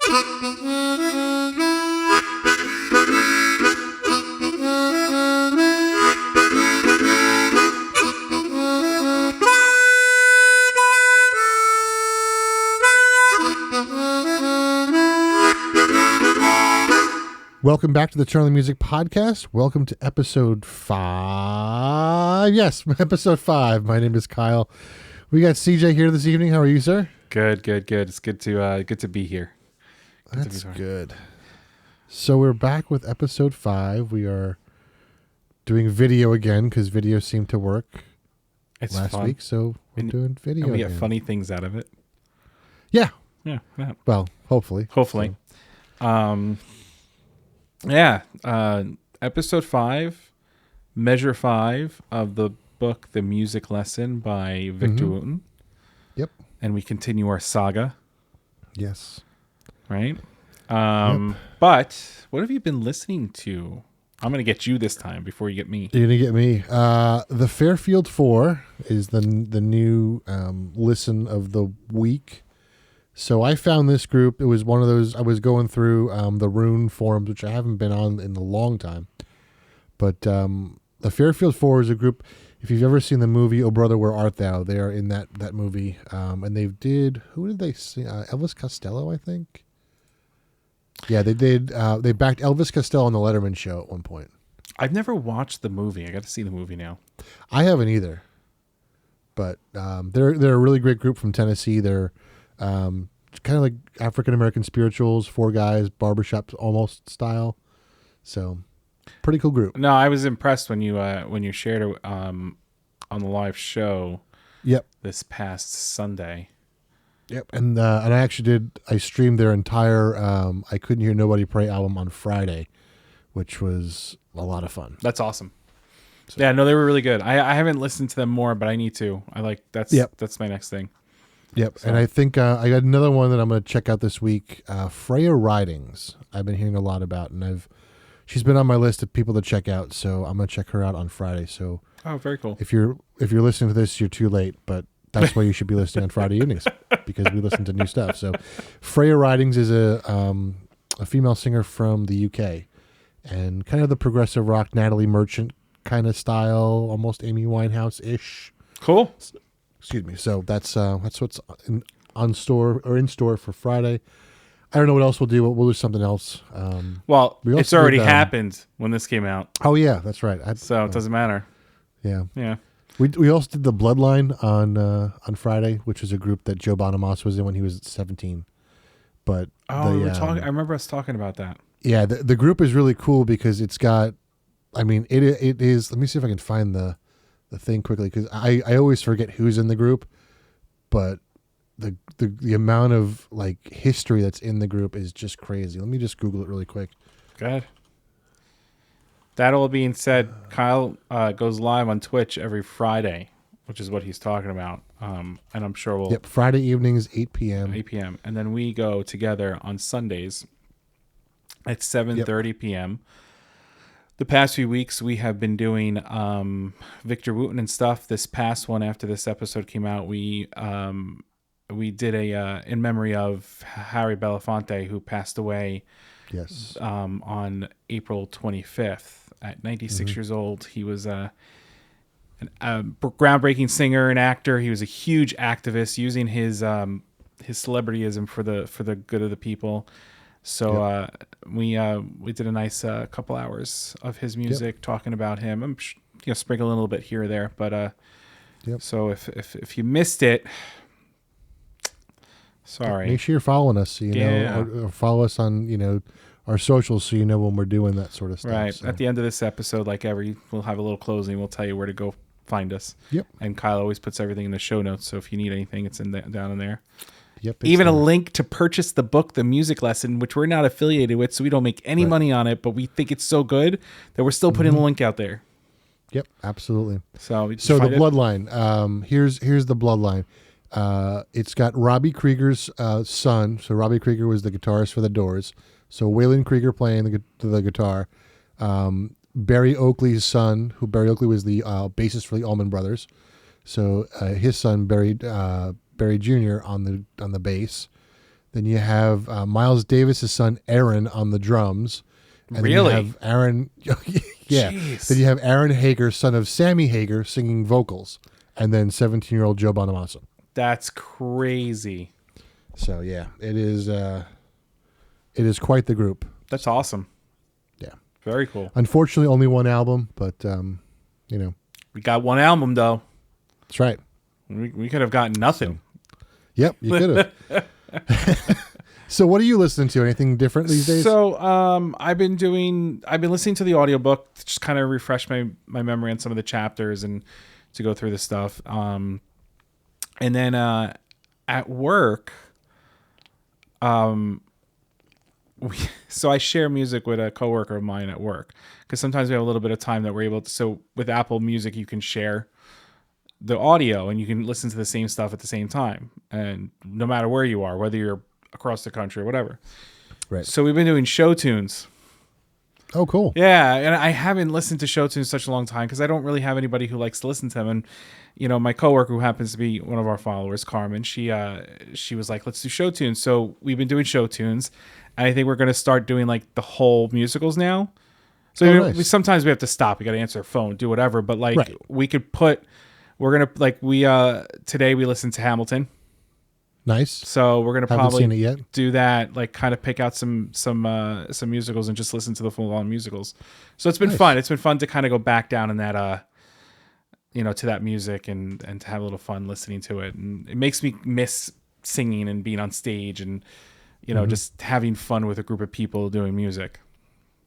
Welcome back to the Charlie Music Podcast. Welcome to episode 5. Yes, episode 5. My name is Kyle. We got CJ here this evening. How are you, sir? Good. It's good to be here. That's good. So we're back with episode 5. We are doing video again because video seemed to work last week. So we're doing video and we again. get funny things out of it. Yeah. Yeah. Well, hopefully. So. Episode 5, measure 5 of the book The Music Lesson by Victor Wooten. Yep. And we continue our saga. Yes. Right? Yep. But what have you been listening to? I'm going to get you this time before you get me. You're going to get me. The Fairfield 4 is the new listen of the week. So I found this group. It was one of those, I was going through the Rune forums, which I haven't been on in a long time. But the Fairfield 4 is a group, if you've ever seen the movie Oh Brother, Where Art Thou, they are in that movie. And they did, who did they see? Elvis Costello, I think. Yeah, they did. They backed Elvis Costello on the Letterman show at one point. I've never watched the movie. I got to see the movie now. I haven't either. But they're a really great group from Tennessee. They're kind of like African-American spirituals, 4 guys, barbershop almost style. So pretty cool group. No, I was impressed when you shared it on the live show. Yep. This past Sunday. Yep. And I actually I streamed their entire I Couldn't Hear Nobody Pray album on Friday, which was a lot of fun. That's awesome. So. Yeah, no, they were really good. I haven't listened to them more, but I need to. That's my next thing. Yep, so. And I think I got another one that I'm going to check out this week. Freya Ridings, I've been hearing a lot about, and she's been on my list of people to check out. So I'm going to check her out on Friday. So very cool. If you're listening to this, you're too late, but that's why you should be listening on Friday evenings because we listen to new stuff. So Freya Ridings is a female singer from the UK, and kind of the progressive rock Natalie Merchant kind of style, almost Amy Winehouse ish. Cool. Excuse me. So that's what's in store for Friday. I don't know what else we'll do. We'll do something else. It's already happened when this came out. Oh yeah, that's right. So it doesn't matter. Yeah. Yeah. We also did the Bloodline on Friday, which is a group that Joe Bonamassa was in when he was 17. But we were talking. I remember us talking about that. Yeah, the group is really cool because it's got. I mean, it is. Let me see if I can find the thing quickly because I always forget who's in the group, but the amount of like history that's in the group is just crazy. Let me just Google it really quick. Go ahead. That all being said, Kyle goes live on Twitch every Friday, which is what he's talking about. And I'm sure we'll... Yep, Friday evenings, 8 p.m. 8 p.m. And then we go together on Sundays at 7:30 p.m. The past few weeks, we have been doing Victor Wooten and stuff. This past one, after this episode came out, we did a in memory of Harry Belafonte, who passed away. Yes. On April 25th at 96 years old. He was a groundbreaking singer and actor. He was a huge activist, using his celebrityism for the good of the people. So we did a nice couple hours of his music talking about him. I'm sprinkling a little bit here or there, but so if you missed it, sorry. Make sure you're following us, so you know, or follow us on our socials, so you know when we're doing that sort of stuff. Right. So. At the end of this episode, we'll have a little closing. We'll tell you where to go find us. Yep. And Kyle always puts everything in the show notes, so if you need anything, it's down in there. Yep. Even a link to purchase the book, The Music Lesson, which we're not affiliated with, so we don't make any money on it, but we think it's so good that we're still putting the link out there. Yep, absolutely. So the Bloodline. Here's the Bloodline. It's got Robbie Krieger's son. So Robbie Krieger was the guitarist for the Doors. So Waylon Krieger playing the guitar. Barry Oakley's son, who Barry Oakley was the bassist for the Allman Brothers. So his son Barry Jr. on the bass. Then you have Miles Davis' son Aaron on the drums. And Really? then you have Aaron. Yeah. Jeez. Then you have Aaron Hager, son of Sammy Hager, singing vocals, and then 17-year-old Joe Bonamassa. That's crazy. So yeah, it is quite the group. That's awesome. Yeah. Very cool. Unfortunately, only one album, but We got one album though. that's right. We could have gotten nothing. Yep, you could have. So what are you listening to? Anything different these days? So I've been listening to the audiobook to just kind of refresh my memory on some of the chapters and to go through the stuff. And then at work, so I share music with a coworker of mine at work because sometimes we have a little bit of time that we're able to. So with Apple Music, you can share the audio and you can listen to the same stuff at the same time, and no matter where you are, whether you're across the country or whatever. Right. So we've been doing show tunes. Oh, cool. Yeah, and I haven't listened to show tunes such a long time because I don't really have anybody who likes to listen to them. And my coworker who happens to be one of our followers, Carmen, she was like, "Let's do show tunes." So we've been doing show tunes, and I think we're gonna start doing like the whole musicals now. So nice. sometimes we have to stop. We got to answer a phone, do whatever. But like Right. we could put, we're gonna like we today we listened to Hamilton. Nice. So we're gonna Haven't seen it probably yet. do that, like kind of pick out some musicals and just listen to the full on musicals. So it's been Nice. fun. It's been fun to kind of go back down in that to that music and to have a little fun listening to it. And it makes me miss singing and being on stage and just having fun with a group of people doing music.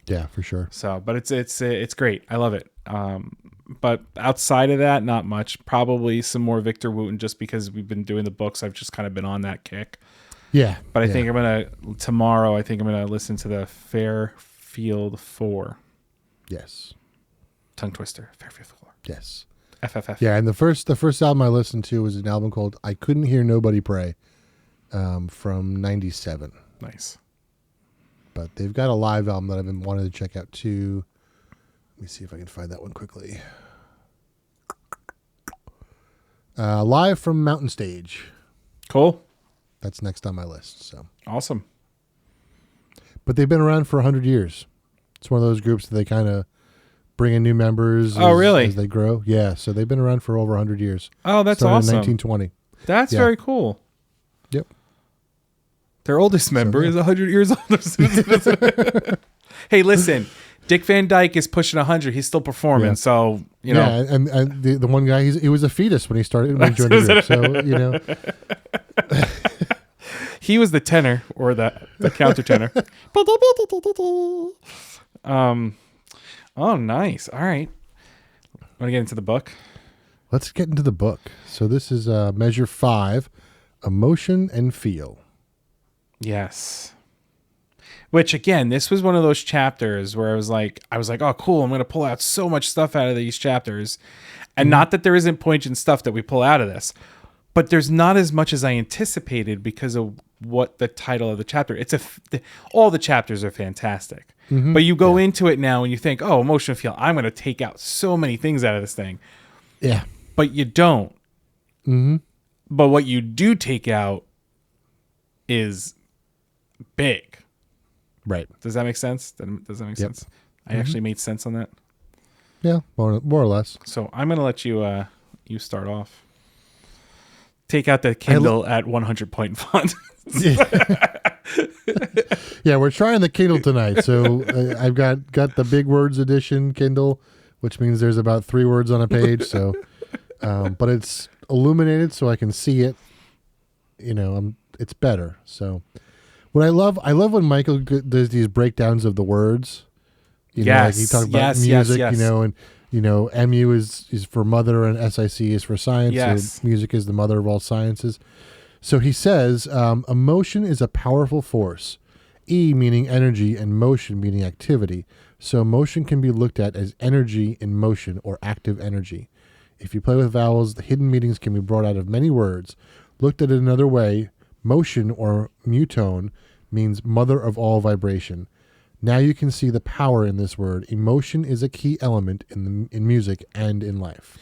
Yeah, for sure. So, but it's great. I love it. But outside of that, not much. Probably some more Victor Wooten just because we've been doing the books. I've just kind of been on that kick. Yeah. But I think tomorrow I'm gonna listen to the Fairfield 4. Yes. Tongue twister. Fairfield 4. Yes. FFF. Yeah, and the first album I listened to was an album called "I Couldn't Hear Nobody Pray," from '97. Nice. But they've got a live album that I've been wanting to check out too. Let me see if I can find that one quickly. Live from Mountain Stage. Cool. That's next on my list. So Awesome. but they've been around for 100 years. It's one of those groups that they kind of bring in new members Oh, really? as they grow. Yeah, so they've been around for over 100 years. Oh, that's Started awesome. in 1920. That's Yeah. very cool. Yep. Their oldest member yeah. is 100 years older. Hey, listen. Dick Van Dyke is pushing 100. He's still performing. Yeah. So, Yeah, and the one guy, he was a fetus when he started when he joined the group. So, he was the tenor or the countertenor. Oh, nice. All right. Want to get into the book? let's get into the book. So this is measure 5, emotion and feel. Yes. Which again, this was one of those chapters where I was like, oh, cool. I'm going to pull out so much stuff out of these chapters. And not that there isn't poignant stuff that we pull out of this, but there's not as much as I anticipated because of what the title of the chapter. All the chapters are fantastic, but you go into it now and you think, oh, emotional feel. I'm going to take out so many things out of this thing. Yeah. But you don't. Mm-hmm. But what you do take out is big. Right. Does that make sense? Does that make sense? I actually made sense on that. Yeah, more or less. So I'm going to let you you start off. Take out the Kindle at 100 point font. Yeah, we're trying the Kindle tonight. So I've got the big words edition Kindle, which means there's about 3 words on a page. So, but it's illuminated so I can see it. It's better. So, what I love when Michael does these breakdowns of the words. Like he talked about music. Yes. And MU is for mother and SIC is for science. Yes. So music is the mother of all sciences. So he says, emotion is a powerful force. E meaning energy and motion meaning activity. So motion can be looked at as energy in motion or active energy. If you play with vowels, the hidden meanings can be brought out of many words. Looked at another way, motion or mutone means mother of all vibration. Now you can see the power in this word. Emotion is a key element in music and in life.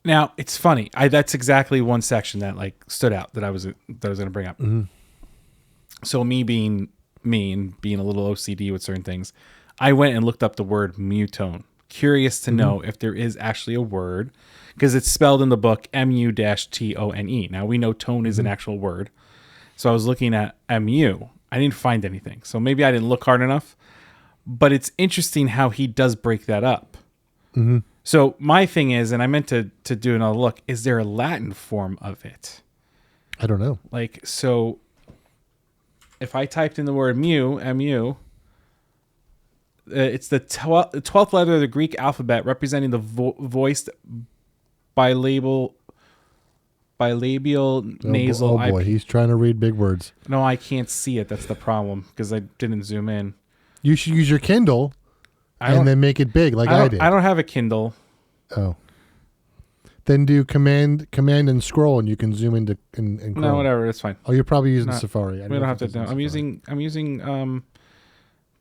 Now it's funny. That's exactly one section that stood out that I was going to bring up. Mm-hmm. So me being me and being a little OCD with certain things, I went and looked up the word mutone. Curious to know if there is actually a word, because it's spelled in the book mu-tone. Now we know tone is an actual word. So I was looking at mu. I didn't find anything. So maybe I didn't look hard enough. But it's interesting how he does break that up. Mm-hmm. So my thing is, and I meant to do another look, is there a Latin form of it? I don't know. Like, so if I typed in the word mu, it's the 12th letter of the Greek alphabet representing the voiced bilabial nasal. Oh boy, he's trying to read big words. No, I can't see it. That's the problem because I didn't zoom in. You should use your Kindle and then make it big like I did. I don't have a Kindle. Oh. Then do command and scroll, and you can zoom into and Chrome. No, whatever. It's fine. Oh, you're probably using Safari. We don't have to. I'm using.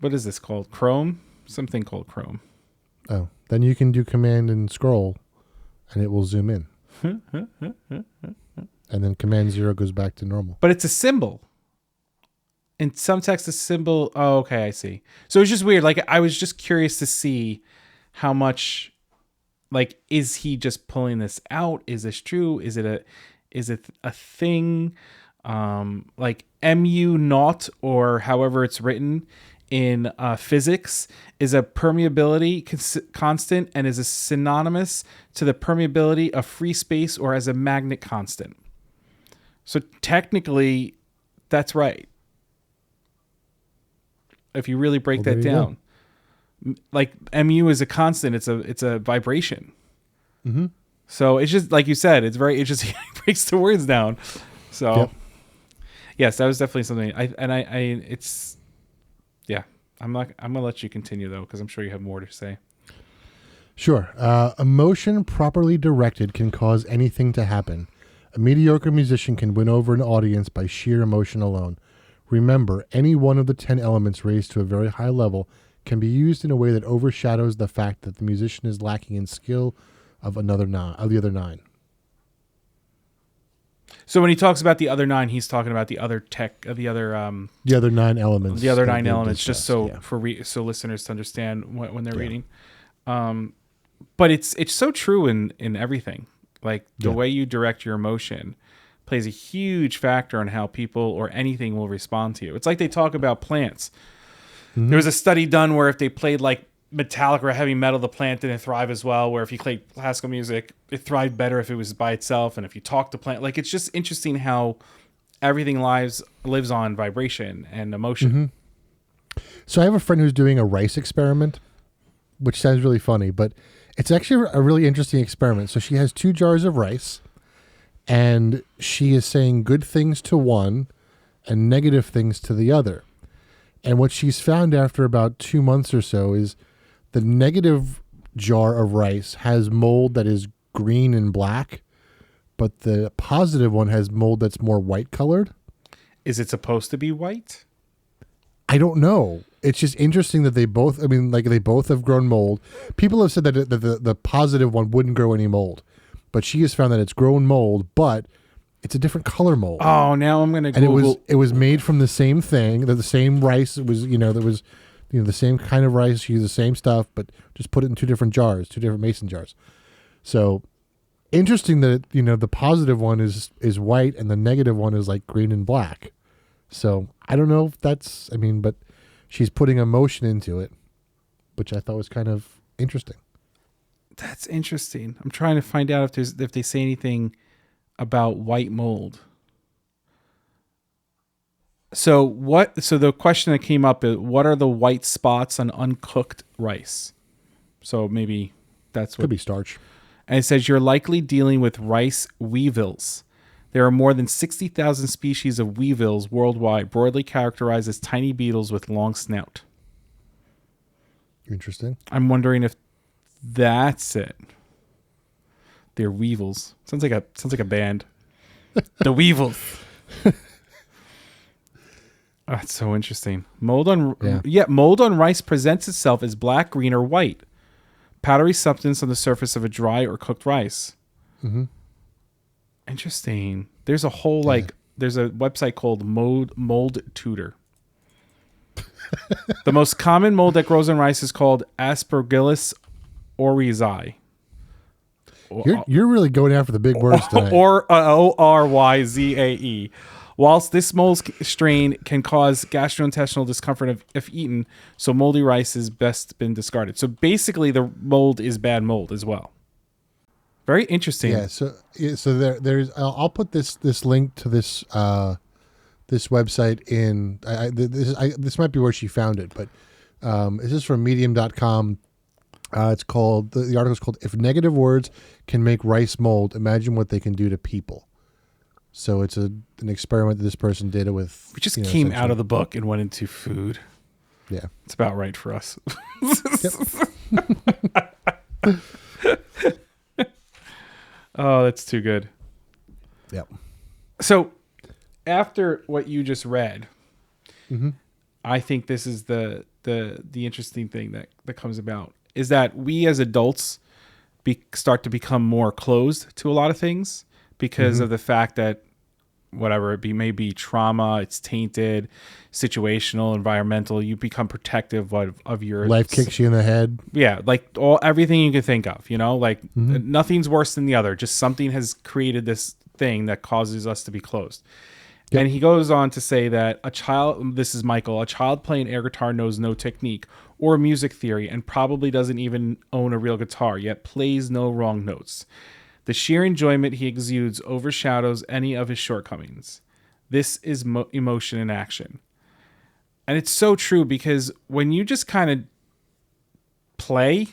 What is this called? Chrome. Something called Chrome. Oh, then you can do command and scroll, and it will zoom in. And then command 0 goes back to normal. But it's a symbol. In some text, a symbol. Oh, okay, I see. So it's just weird. Like I was just curious to see how much. Like, is he just pulling this out? Is this true? Is it a thing? Like mu naught, or however it's written in physics, is a permeability constant and is a synonymous to the permeability of free space or as a magnet constant. So technically, that's right. If you really break that down. Like mu is a constant, it's a vibration. Mm-hmm. So it's just like you said, it just breaks the words down. So yes, that was definitely something. I'm gonna let you continue though, because I'm sure you have more to say. Sure. Emotion properly directed can cause anything to happen. A mediocre musician can win over an audience by sheer emotion alone. Remember, any one of the 10 elements raised to a very high level can be used in a way that overshadows the fact that the musician is lacking in skill of the other 9. So when he talks about the other 9, he's talking about the other the other 9 elements. The other 9 elements, just so so listeners to understand when they're reading. But it's so true in everything. Like the way you direct your emotion plays a huge factor on how people or anything will respond to you. It's like they talk about plants. Mm-hmm. There was a study done where if they played like metallic or heavy metal, the plant didn't thrive as well. Where if you played classical music, it thrived better if it was by itself. And if you talk to plant, like it's just interesting how everything lives on vibration and emotion. Mm-hmm. So I have a friend who's doing a rice experiment, which sounds really funny, but it's actually a really interesting experiment. So she has 2 jars of rice, and she is saying good things to one and negative things to the other. And what she's found after about 2 months or so is the negative jar of rice has mold that is green and black, but the positive one has mold that's more white colored. Is it supposed to be white? I don't know. It's just interesting that they both have grown mold. People have said that the positive one wouldn't grow any mold, but she has found that it's grown mold, but it's a different color mold. Oh, now I'm going to Google. And it was made from the same thing, the same rice. It was, the same kind of rice. She used the same stuff, but just put it in 2 different jars, 2 different mason jars. So interesting that, the positive one is white and the negative one is like green and black. So I don't know if that's, but she's putting emotion into it, which I thought was kind of interesting. That's interesting. I'm trying to find out if they say anything about white mold. So the question that came up is, what are the white spots on uncooked rice? So maybe that's what could be starch. And it says you're likely dealing with rice weevils. There are more than 60,000 species of weevils worldwide, broadly characterized as tiny beetles with long snout. Interesting. I'm wondering if that's it. They're weevils. Sounds like a band. The Weevils. That's so interesting. Mold on rice presents itself as black, green, or white. Powdery substance on the surface of a dry or cooked rice. Mm-hmm. Interesting. There's a whole there's a website called Mold Tutor. The most common mold that grows in rice is called Aspergillus oryzae. You're really going after the big words tonight. Or Oryzae. Whilst this mold strain can cause gastrointestinal discomfort if eaten, so moldy rice has best been discarded. So basically, the mold is bad mold as well. Very interesting. Yeah. So there's. I'll put this link to this this website in. This might be where she found it, but this is from Medium.com. It's called the article is called "If Negative Words Can Make Rice Mold, Imagine What They Can Do to People." So it's an experiment that this person did with. We just came out of the book and went into food. Yeah, it's about right for us. Oh, that's too good. Yep. So after what you just read, I think this is the interesting thing that comes about is that we as adults start to become more closed to a lot of things because of the fact that whatever it be, maybe trauma, it's tainted, situational, environmental, you become protective of your life kicks you in the head. Yeah, like everything you can think of, like nothing's worse than the other. Just something has created this thing that causes us to be closed. Yep. And he goes on to say that a child playing air guitar knows no technique or music theory and probably doesn't even own a real guitar, yet plays no wrong notes. The sheer enjoyment he exudes overshadows any of his shortcomings. This is emotion in action. And it's so true because when you just kind of play,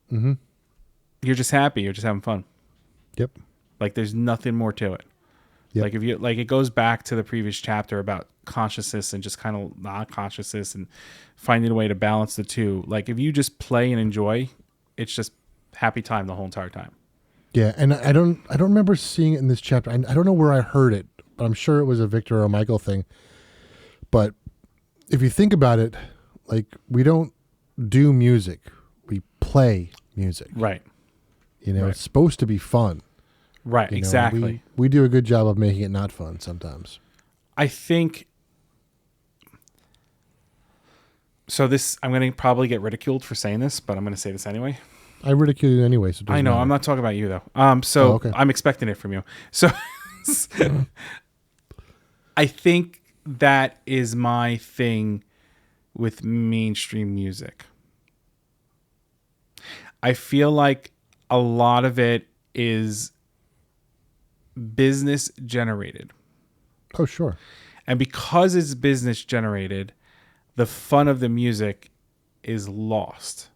you're just happy. You're just having fun. Yep. Like there's nothing more to it. Yep. Like if you it goes back to the previous chapter about consciousness and just kind of non-consciousness and finding a way to balance the two. Like if you just play and enjoy, it's just happy time the whole entire time. Yeah, and I don't remember seeing it in this chapter. I don't know where I heard it, but I'm sure it was a Victor or Michael thing. But if you think about it, like we don't do music, we play music. Right. Right. It's supposed to be fun. Right, exactly. We do a good job of making it not fun sometimes. I think so. I'm going to probably get ridiculed for saying this, but I'm going to say this anyway. I ridicule you anyway, so I know. matter. I'm not talking about you though. Okay. I'm expecting it from you. So I think that is my thing with mainstream music. I feel like a lot of it is business generated. Oh, sure. And because it's business generated, the fun of the music is lost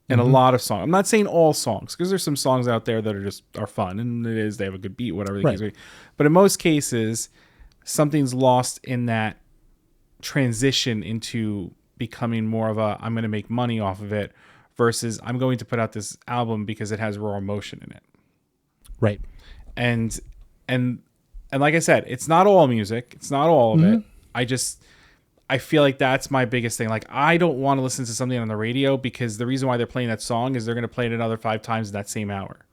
in a lot of songs. I'm not saying all songs, because there's some songs out there that are fun, and they have a good beat, whatever the case may be. But in most cases, something's lost in that transition into becoming more of a, I'm going to make money off of it, versus I'm going to put out this album because it has raw emotion in it. Right. And like I said, it's not all music. It's not all of it. I feel like that's my biggest thing. Like, I don't want to listen to something on the radio because the reason why they're playing that song is they're going to play it another 5 times in that same hour.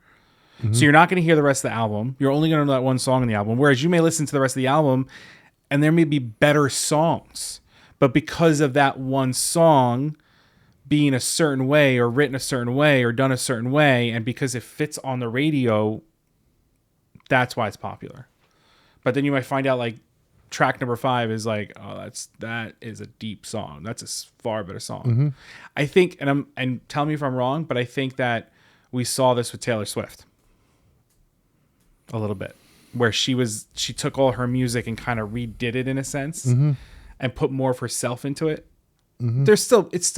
So you're not going to hear the rest of the album. You're only going to know that one song in the album. Whereas you may listen to the rest of the album and there may be better songs. But because of that one song being a certain way or written a certain way or done a certain way, and because it fits on the radio, that's why it's popular. But then you might find out like track number 5 is like, oh, that is a deep song. That's a far better song. I think, and tell me if I'm wrong, but I think that we saw this with Taylor Swift a little bit, where she took all her music and kind of redid it in a sense and put more of herself into it. It's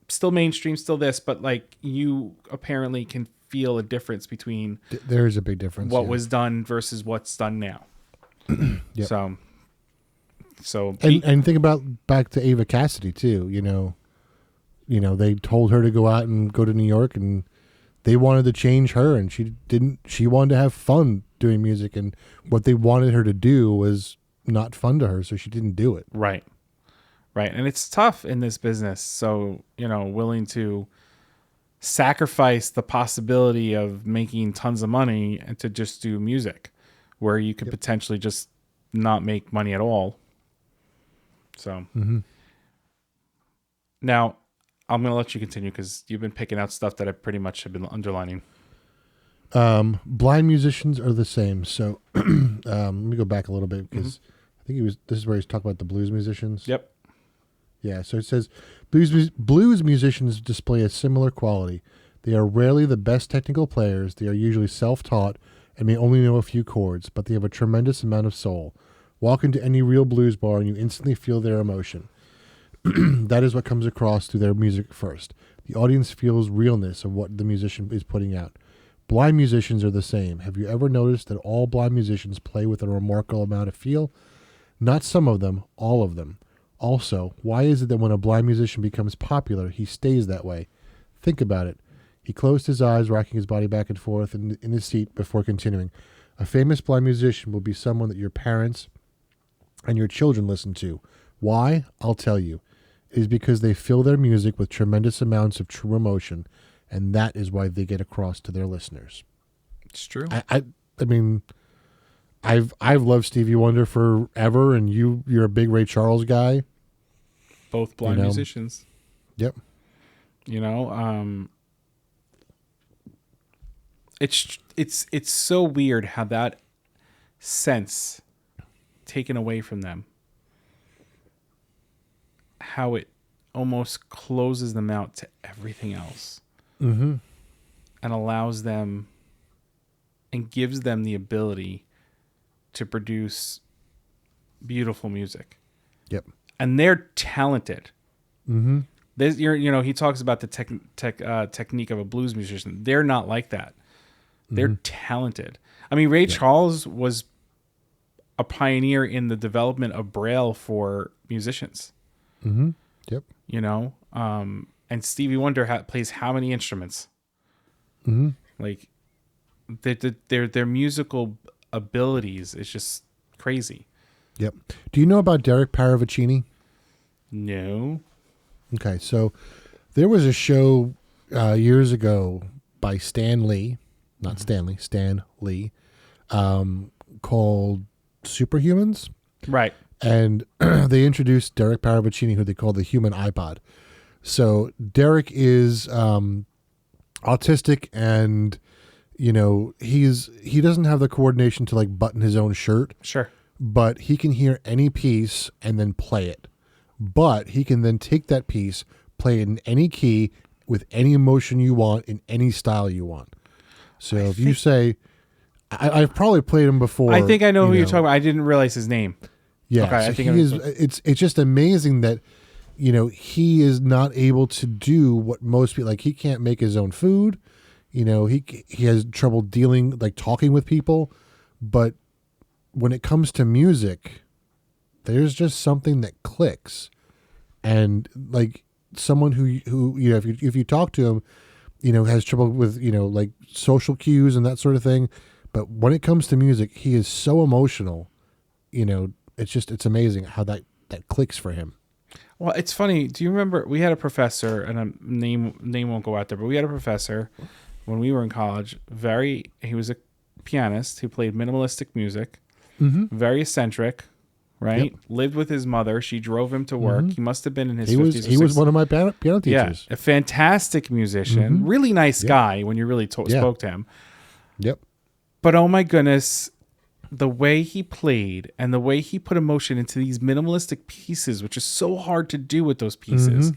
still mainstream, still this, but like you apparently can feel a difference between there is a big difference what was done versus what's done now. Yep. So and think about back to Ava Cassidy too. They told her to go out and go to New York, and they wanted to change her, and she didn't. She wanted to have fun doing music, and what they wanted her to do was not fun to her, so she didn't do it. Right. And it's tough in this business. So, willing to sacrifice the possibility of making tons of money and to just do music where you could potentially just not make money at all. So now I'm going to let you continue because you've been picking out stuff that I pretty much have been underlining. Blind musicians are the same. So let me go back a little bit because I think this is where he's talking about the blues musicians. Yep. Yeah. So it says blues musicians display a similar quality. They are rarely the best technical players. They are usually self-taught and may only know a few chords, but they have a tremendous amount of soul. Walk into any real blues bar and you instantly feel their emotion. That is what comes across through their music first. The audience feels realness of what the musician is putting out. Blind musicians are the same. Have you ever noticed that all blind musicians play with a remarkable amount of feel? Not some of them, all of them. Also, why is it that when a blind musician becomes popular, he stays that way? Think about it. He closed his eyes, rocking his body back and forth in his seat before continuing. A famous blind musician will be someone that your parents and your children listen to. Why? I'll tell you. It is because they fill their music with tremendous amounts of true emotion, and that is why they get across to their listeners. It's true. I mean, I've loved Stevie Wonder forever, and you're a big Ray Charles guy. Both blind musicians. Yep. It's so weird how that sense taken away from them, how it almost closes them out to everything else, and allows them and gives them the ability to produce beautiful music. Yep. And they're talented. He talks about the technique of a blues musician. They're not like that. They're talented. I mean, Ray Charles was a pioneer in the development of Braille for musicians. Yep. And Stevie Wonder plays how many instruments? Like, their musical abilities is just crazy. Yep. Do you know about Derek Paravicini? No. Okay, so there was a show years ago by Stan Lee, not Stanley, Stan Lee, called Superhumans. Right. And they introduced Derek Paravicini, who they call the human iPod. So Derek is autistic, and he doesn't have the coordination to like button his own shirt. Sure. But he can hear any piece and then play it. But he can then take that piece, play it in any key with any emotion you want in any style you want. So if you say, I've probably played him before. I think I know who you're talking about. I didn't realize his name. Yeah, okay, so I think it's just amazing that he is not able to do what most people like. He can't make his own food. He has trouble talking with people, but when it comes to music, there's just something that clicks, and like someone who if you talk to him, has trouble with like social cues and that sort of thing, but when it comes to music, he is so emotional. It's amazing how that clicks for him. Well, it's funny. Do you remember we had a professor, and a name won't go out there, but we had a professor when we were in college. He was a pianist who played minimalistic music. Very eccentric, right? Yep. Lived with his mother. She drove him to work. He must have been in his 50s or 60s. He was one of my piano teachers. Yeah, a fantastic musician. Really nice guy when you really spoke to him. Yep. But oh my goodness, the way he played and the way he put emotion into these minimalistic pieces, which is so hard to do with those pieces.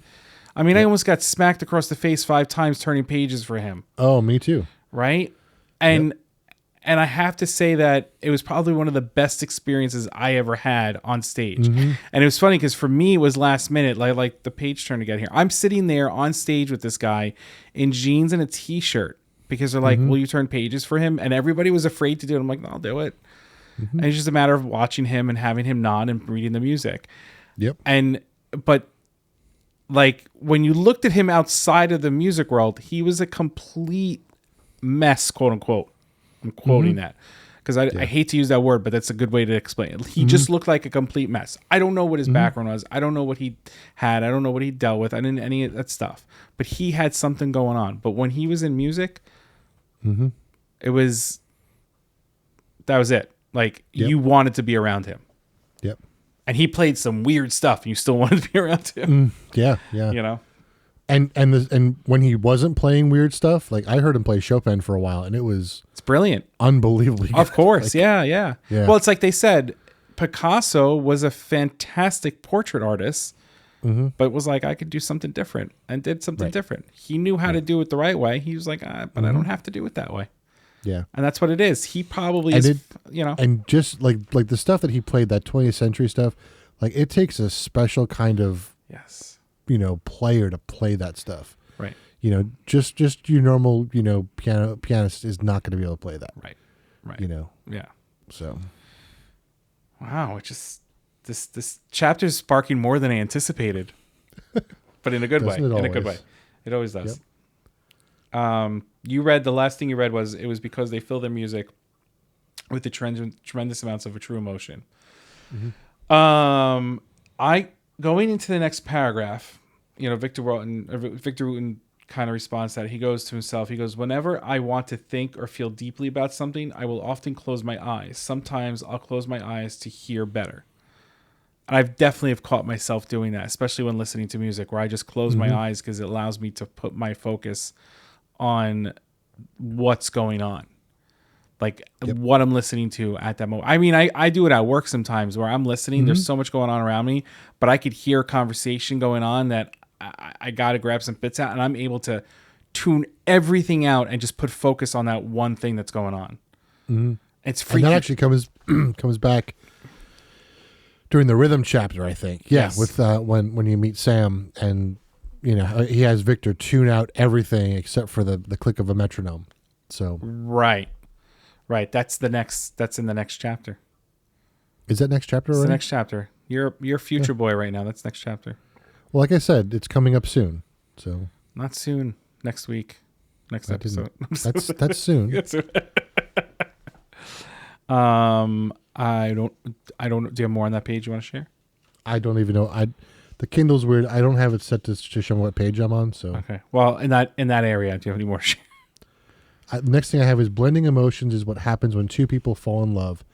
I mean, I almost got smacked across the face 5 times turning pages for him. Oh, me too. Right? And and I have to say that it was probably one of the best experiences I ever had on stage. And it was funny because for me, it was last minute, like the page turn to get here. I'm sitting there on stage with this guy in jeans and a t-shirt because they're like, will you turn pages for him? And everybody was afraid to do it. I'm like, no, I'll do it. And it's just a matter of watching him and having him nod and reading the music. Yep. But like when you looked at him outside of the music world, he was a complete mess, quote unquote. I'm quoting that because I hate to use that word, but that's a good way to explain it. He just looked like a complete mess. I don't know what his background was. I don't know what he had. I don't know what he dealt with. I didn't any of that stuff. But he had something going on. But when he was in music, that was it. Like Yep. you wanted to be around him. Yep. And he played some weird stuff and you still wanted to be around him. Yeah. Yeah. You know? And when he wasn't playing weird stuff, like I heard him play Chopin for a while, and it's brilliant. unbelievably Of good. course. Like, Yeah. Yeah. Well, it's like they said, Picasso was a fantastic portrait artist, but was like, I could do something different and did something Right. different. He knew how to do it the right way. He was like, but I don't have to do it that way. Yeah. And that's what it is. He probably And is, you know. And just like the stuff that he played, that 20th century stuff, like it takes a special kind of Yes. Player to play that stuff. Right. Just your normal pianist is not going to be able to play that. Right. Yeah. So Wow. It just this chapter is sparking more than I anticipated, but in a good way. Doesn't it In a good way. always? It always does. You read the last thing you read was it was because they fill their music with the tremendous amounts of a true emotion. I going into the next paragraph, Victor Wooten kind of responds to that. He goes to himself. He goes, whenever I want to think or feel deeply about something, I will often close my eyes. Sometimes I'll close my eyes to hear better. And I've definitely have caught myself doing that, especially when listening to music, where I just close my eyes because it allows me to put my focus on what's going on. Like what I'm listening to at that moment. I mean, I do it at work sometimes where I'm listening. There's so much going on around me, but I could hear a conversation going on that I got to grab some bits out, and I'm able to tune everything out and just put focus on that one thing that's going on. It's freaky. And that actually comes back during the rhythm chapter, I think. Yeah, Yes. with when you meet Sam, and he has Victor tune out everything except for the click of a metronome. So Right. That's in the next chapter. is that next chapter It's already? the next chapter. You're future boy right now. That's next chapter. Well, like I said, it's coming up soon. So Not soon. Next week. Next That didn't- episode. that's soon. I don't. Do you have more on that page you want to share? I don't even know. The Kindle's weird. I don't have it set to show me what page I'm on. So Okay. Well, in that area, do you have any more? To share? next thing I have is blending emotions is what happens when two people fall in love.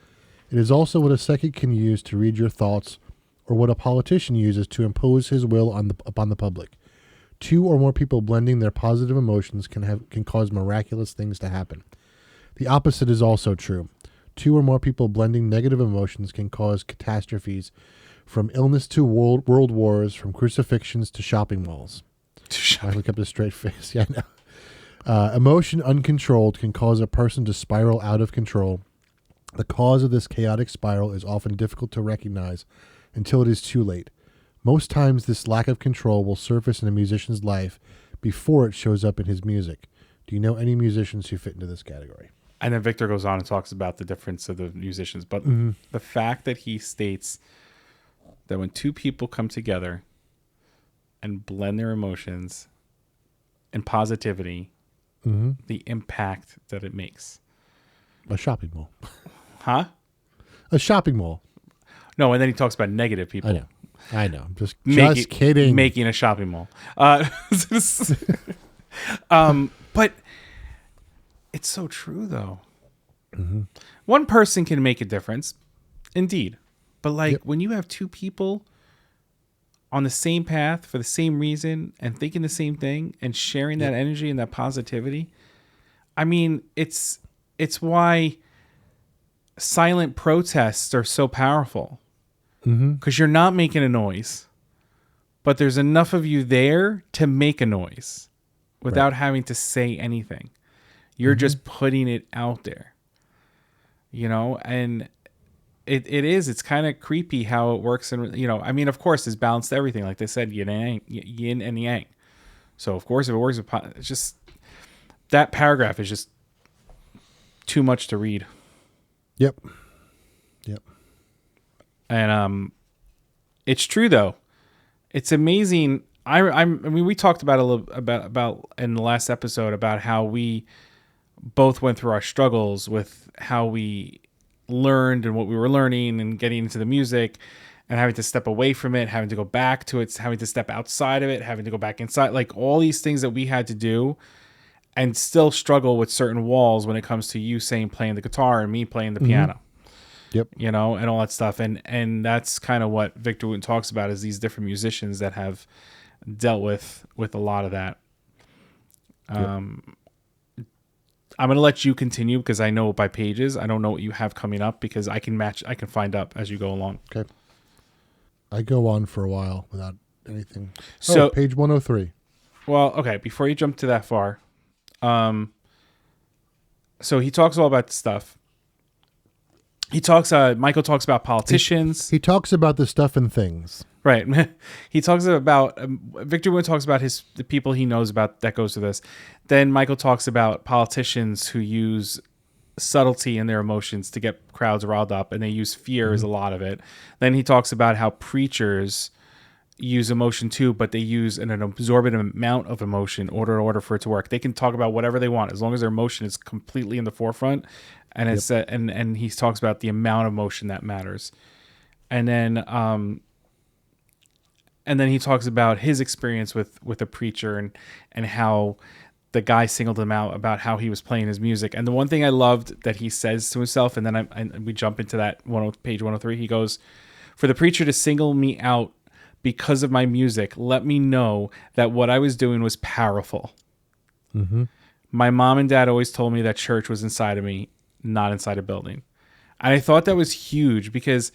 It is also what a psychic can use to read your thoughts, or what a politician uses to impose his will upon the public. Two or more people blending their positive emotions can cause miraculous things to happen. The opposite is also true. Two or more people blending negative emotions can cause catastrophes, from illness to world wars, from crucifixions to shopping malls. I look up a straight face. Yeah, I know. Emotion uncontrolled can cause a person to spiral out of control. The cause of this chaotic spiral is often difficult to recognize until it is too late. Most times, this lack of control will surface in a musician's life before it shows up in his music. Do you know any musicians who fit into this category? And then Victor goes on and talks about the difference of the musicians, but the fact that he states that when two people come together and blend their emotions and positivity, the impact that it makes. A shopping mall. Huh? A shopping mall. No, and then he talks about negative people. I know. I'm just Making- kidding. Making a shopping mall. But it's so true, though. One person can make a difference, indeed. But when you have two people on the same path for the same reason and thinking the same thing and sharing that energy and that positivity, I mean, it's why silent protests are so powerful. Because you're not making a noise, but there's enough of you there to make a noise without having to say anything. You're just putting it out there, and it's kind of creepy how it works. And, I mean, of course, it's balanced everything. Like they said, yin and yang. So, of course, if it works, it's just that paragraph is just too much to read. Yep. And it's true though. It's amazing. I mean, we talked about a little about in the last episode about how we both went through our struggles with how we learned and what we were learning and getting into the music and having to step away from it, having to go back to it, having to step outside of it, having to go back inside, like all these things that we had to do, and still struggle with certain walls when it comes to you playing the guitar and me playing the piano. Yep. you know, and all that stuff. And that's kind of what Victor Wooten talks about, is these different musicians that have dealt with a lot of that. I'm going to let you continue because I know by pages. I don't know what you have coming up because I can find up as you go along. Okay. I go on for a while without anything. So page 103. Well, okay, before you jump to that far, so he talks all about stuff. Michael talks about politicians. He talks about the stuff and things. Right. He talks about, Victor Wooten talks about the people he knows about that goes to this. Then Michael talks about politicians who use subtlety in their emotions to get crowds riled up, and they use fear as a lot of it. Then he talks about how preachers use emotion too, but they use an absorbent amount of emotion in order for it to work. They can talk about whatever they want as long as their emotion is completely in the forefront, and it's and he talks about the amount of emotion that matters. And then he talks about his experience with a preacher and how the guy singled him out about how he was playing his music. And the one thing I loved that he says to himself, and then we jump into that page 103, he goes, "For the preacher to single me out because of my music, let me know that what I was doing was powerful. Mm-hmm. My mom and dad always told me that church was inside of me, not inside a building." And I thought that was huge because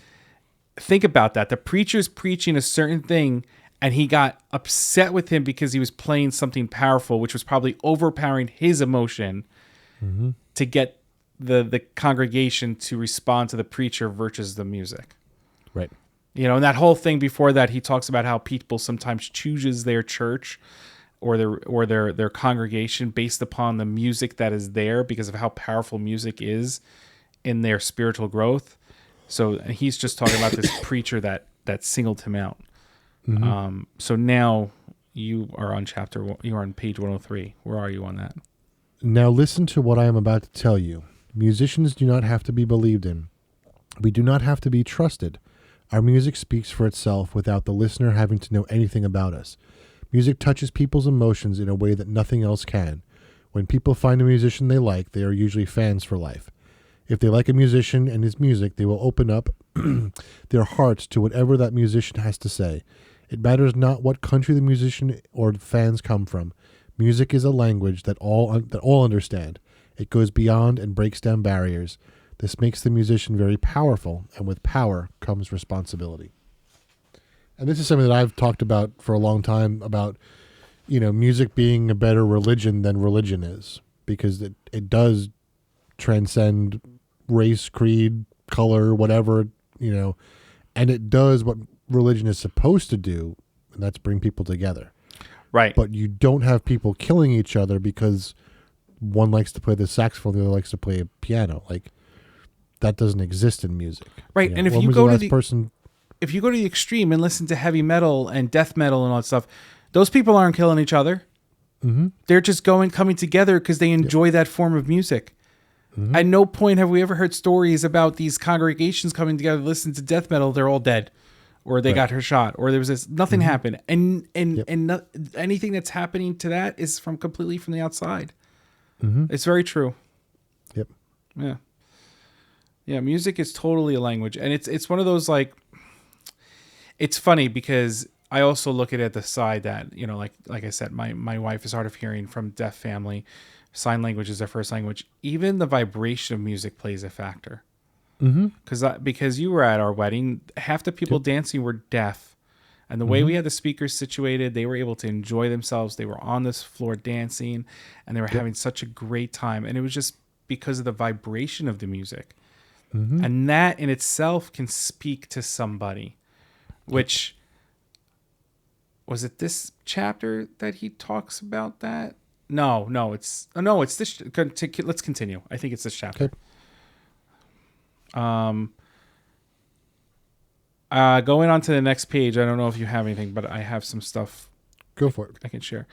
think about that. The preacher's preaching a certain thing and he got upset with him because he was playing something powerful, which was probably overpowering his emotion to get the congregation to respond to the preacher versus the music. Right. You know, and that whole thing before that, he talks about how people sometimes chooses their church or their congregation based upon the music that is there because of how powerful music is in their spiritual growth. So he's just talking about this preacher that singled him out. Mm-hmm. So now you are on page 103. Where are you on that? Now listen to what I am about to tell you. Musicians do not have to be believed in. We do not have to be trusted. Our music speaks for itself without the listener having to know anything about us. Music touches people's emotions in a way that nothing else can. When people find a musician they like, they are usually fans for life. If they like a musician and his music, they will open up their hearts to whatever that musician has to say. It matters not what country the musician or fans come from. Music is a language that all understand. It goes beyond and breaks down barriers. This makes the musician very powerful, and with power comes responsibility. And this is something that I've talked about for a long time about, music being a better religion than religion is, because it does transcend race, creed, color, whatever, and it does what religion is supposed to do, and that's bring people together. Right. But you don't have people killing each other because one likes to play the saxophone, the other likes to play a piano. Like, that doesn't exist in music. Right. And if you go to the extreme and listen to heavy metal and death metal and all that stuff, those people aren't killing each other. Mm-hmm. They're just coming together because they enjoy that form of music. Mm-hmm. At no point have we ever heard stories about these congregations coming together to listen to death metal. They're all dead, or they got her shot, or there was nothing happened. And anything that's happening to that is completely from the outside. Mm-hmm. It's very true. Yep. Yeah. Yeah. Music is totally a language. And it's one of those, like, it's funny because I also look at it the side that, like I said, my wife is hard of hearing, from deaf family. Sign language is their first language. Even the vibration of music plays a factor. Mm-hmm. Because you were at our wedding, half the people dancing were deaf. And the way we had the speakers situated, they were able to enjoy themselves. They were on this floor dancing, and they were having such a great time. And it was just because of the vibration of the music. Mm-hmm. And that in itself can speak to somebody, which... Was it this chapter that he talks about that? No, it's this. Let's continue. I think it's this chapter. Okay. Going on to the next page. I don't know if you have anything, but I have some stuff. Go for it. I can share.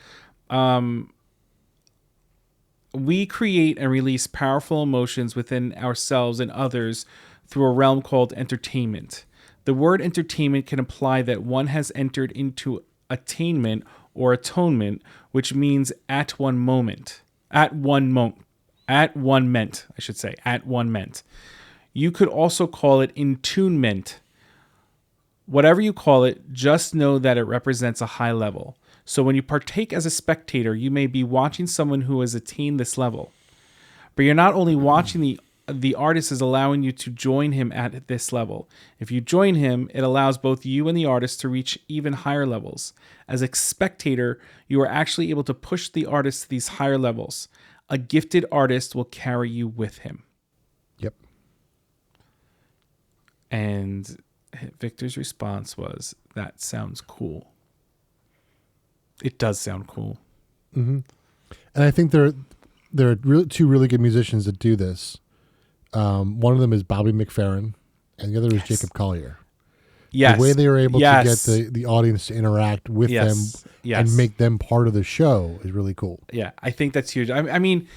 We create and release powerful emotions within ourselves and others through a realm called entertainment. The word entertainment can imply that one has entered into attainment or atonement, which means at one meant. You could also call it intunement. Whatever you call it, just know that it represents a high level. So when you partake as a spectator, you may be watching someone who has attained this level. But you're not only watching the artist is allowing you to join him at this level. If you join him, it allows both you and the artist to reach even higher levels. As a spectator, you are actually able to push the artist to these higher levels. A gifted artist will carry you with him. Yep. And Victor's response was, that sounds cool. It does sound cool. Mm-hmm. And I think there are two really good musicians that do this. One of them is Bobby McFerrin, and the other is Jacob Collier. Yes. The way they were able to get the audience to interact with them and make them part of the show is really cool. Yeah, I think that's huge. I mean,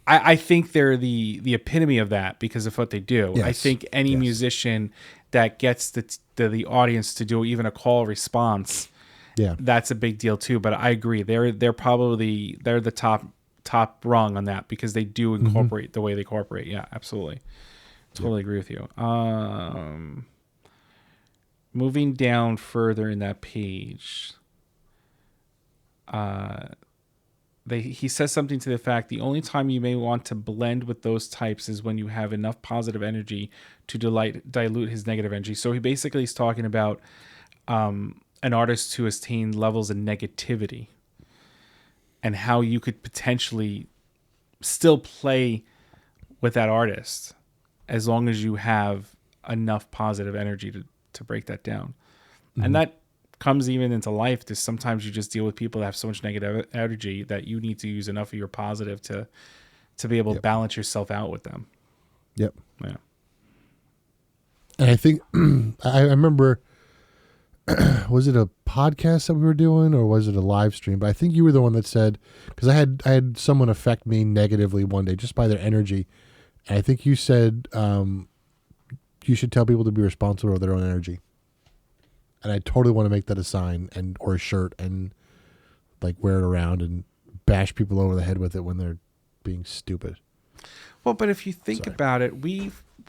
I think they're the epitome of that because of what they do. Yes. I think any musician that gets the audience to do even a call response, that's a big deal too. But I agree, they're probably the top rung on that because they do incorporate the way they incorporate. Yeah, absolutely. Totally agree with you. Moving down further in that page, he says something to the fact the only time you may want to blend with those types is when you have enough positive energy to dilute his negative energy. So he basically is talking about an artist who has attained levels of negativity and how you could potentially still play with that artist as long as you have enough positive energy to break that down. Mm-hmm. And that comes even into life. Just sometimes you just deal with people that have so much negative energy that you need to use enough of your positive to be able to balance yourself out with them. Yep. Yeah. And I think I remember, was it a podcast that we were doing or was it a live stream? But I think you were the one that said, because I had someone affect me negatively one day just by their energy. And I think you said you should tell people to be responsible for their own energy. And I totally want to make that a sign or a shirt and like wear it around and bash people over the head with it when they're being stupid. Well, but if you think about it,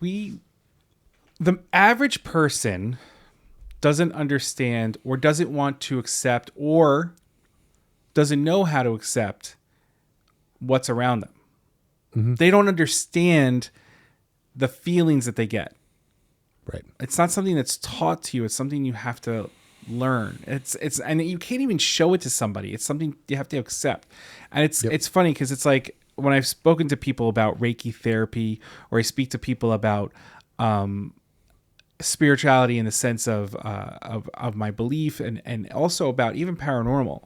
the average person doesn't understand or doesn't want to accept or doesn't know how to accept what's around them. Mm-hmm. They don't understand the feelings that they get. Right. It's not something that's taught to you. It's something you have to learn. It's and you can't even show it to somebody. It's something you have to accept. And it's funny because it's like when I've spoken to people about Reiki therapy or I speak to people about spirituality in the sense of my belief and also about even paranormal.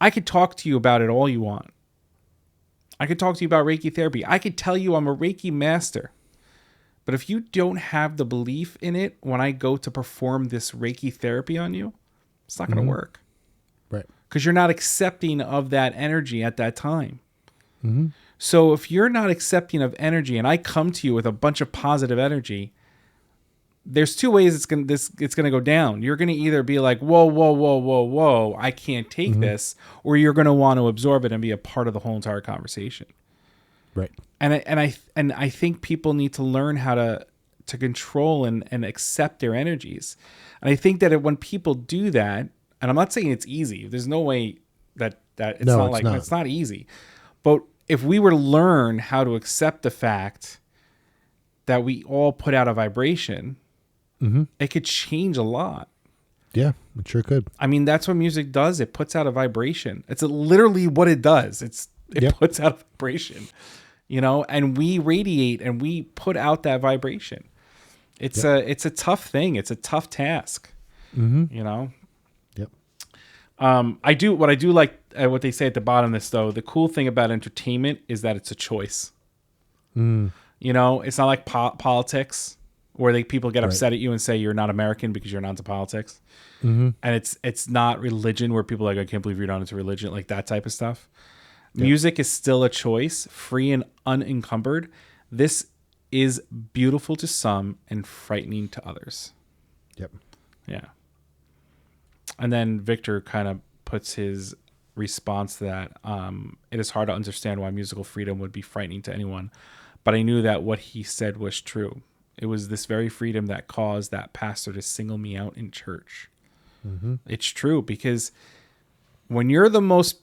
I could talk to you about it all you want. I could talk to you about Reiki therapy. I could tell you I'm a Reiki master. But if you don't have the belief in it when I go to perform this Reiki therapy on you, it's not going to work. Right. Because you're not accepting of that energy at that time. Mm-hmm. So if you're not accepting of energy and I come to you with a bunch of positive energy, there's two ways it's going to go down. You're going to either be like, whoa, I can't take this, or you're going to want to absorb it and be a part of the whole entire conversation. Right. And I think people need to learn how to control and accept their energies. And I think that when people do that, and I'm not saying it's easy. There's no way that it's it's not easy. But if we were to learn how to accept the fact that we all put out a vibration, it could change a lot. Yeah, it sure could. I mean, that's what music does. It puts out a vibration. It's literally what it does. It puts out a vibration. You know, and we radiate and we put out that vibration. It's a tough thing. It's a tough task. You know. Yep. What I do like what they say at the bottom of this though. The cool thing about entertainment is that it's a choice. You know, it's not like politics where people get upset at you and say you're not American because you're not into politics. And it's not religion where people are like, I can't believe you're not into religion, like that type of stuff. Music is still a choice, free and unencumbered. This is beautiful to some and frightening to others. Yep. Yeah. And then Victor kind of puts his response to that. It is hard to understand why musical freedom would be frightening to anyone, but I knew that what he said was true. It was this very freedom that caused that pastor to single me out in church. Mm-hmm. It's true, because when you're the most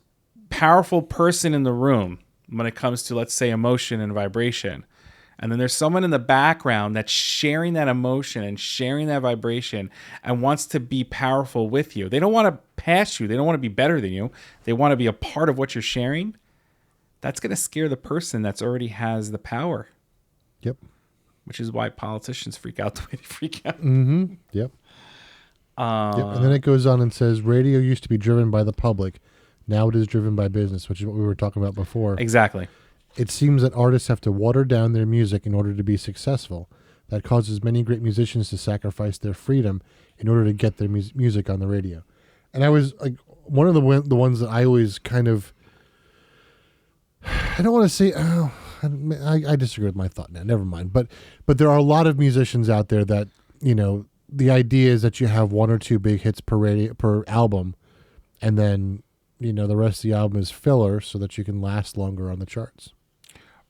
powerful person in the room when it comes to, let's say, emotion and vibration, and then there's someone in the background that's sharing that emotion and sharing that vibration and wants to be powerful with you. They don't want to pass you. They don't want to be better than you. They want to be a part of what you're sharing. That's going to scare the person that's already has the power. Yep. Which is why politicians freak out the way they freak out. Mm-hmm. Yep. Yep. And then it goes on and says, radio used to be driven by the public. Now it is driven by business, which is what we were talking about before. Exactly. It seems that artists have to water down their music in order to be successful. That causes many great musicians to sacrifice their freedom in order to get their music on the radio. And I was like, one of the ones that I always kind of, I don't want to say, I disagree with my thought now. Never mind. But there are a lot of musicians out there that, the idea is that you have one or two big hits per album, and then, the rest of the album is filler so that you can last longer on the charts.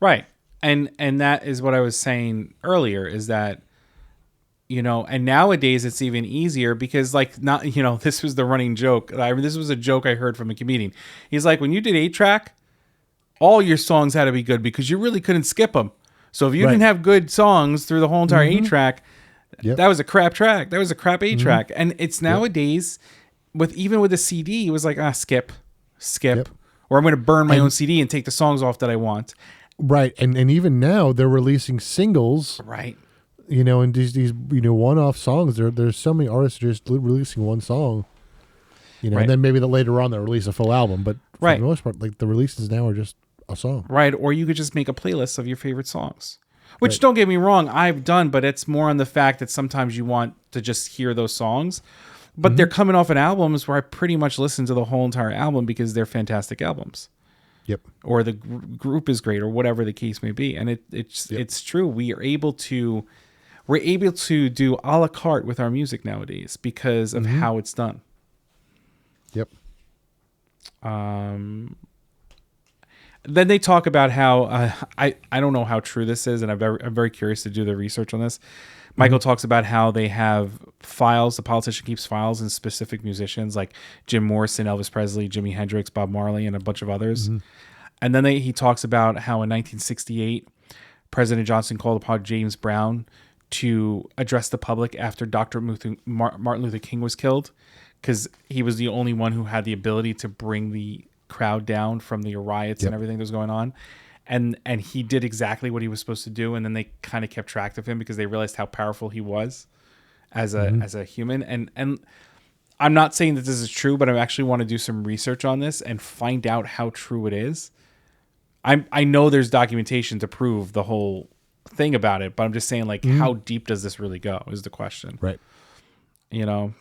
Right. And that is what I was saying earlier, is that, and nowadays it's even easier because, like, not, this was the running joke. This was a joke I heard from a comedian. He's like, when you did 8-track, all your songs had to be good because you really couldn't skip them. So if you didn't have good songs through the whole entire 8-track, that was a crap track. That was a crap 8-track. And it's nowadays, even with a CD, it was like, skip. Or I'm going to burn my own CD and take the songs off that I want. Right. And even now they're releasing singles. Right. And these one-off songs. There's so many artists just releasing one song. And then maybe later on they'll release a full album. But for the most part, like, the releases now are just a song. Right. Or you could just make a playlist of your favorite songs. Which, don't get me wrong, I've done, but it's more on the fact that sometimes you want to just hear those songs. But they're coming off an albums where I pretty much listen to the whole entire album because they're fantastic albums. Yep. Or the group is great, or whatever the case may be. And it's true. We're able to do a la carte with our music nowadays because of how it's done. Yep. Then they talk about how I don't know how true this is, and I'm very curious to do the research on this. Michael talks about how they have files. The politician keeps files in specific musicians like Jim Morrison, Elvis Presley, Jimi Hendrix, Bob Marley, and a bunch of others. And then he talks about how in 1968, President Johnson called upon James Brown to address the public after Dr. Martin Luther King was killed, because he was the only one who had the ability to bring the crowd down from the riots and everything that was going on. And he did exactly what he was supposed to do, and then they kind of kept track of him because they realized how powerful he was as a human. And I'm not saying that this is true, but I actually want to do some research on this and find out how true it is. I know there's documentation to prove the whole thing about it, but I'm just saying, like, how deep does this really go is the question. Right. And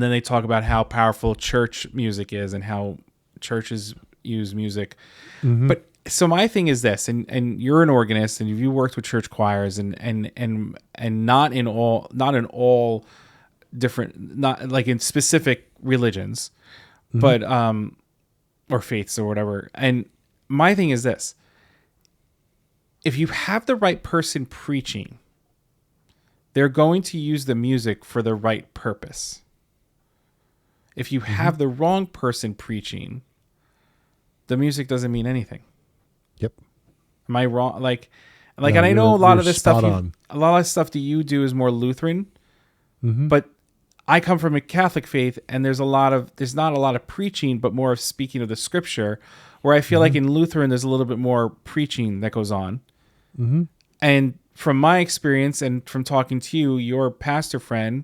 then they talk about how powerful church music is and how churches use music. But so my thing is this, and you're an organist and you worked with church choirs and not in all different, not like in specific religions, but or faiths or whatever. And my thing is this: if you have the right person preaching, they're going to use the music for the right purpose. If you have the wrong person preaching, the music doesn't mean anything. Yep. Am I wrong? Like, no, and I know a lot of this stuff. A lot of stuff that you do is more Lutheran, but I come from a Catholic faith, and there's not a lot of preaching, but more of speaking of the scripture. Where I feel like in Lutheran, there's a little bit more preaching that goes on. And from my experience, and from talking to you, your pastor friend,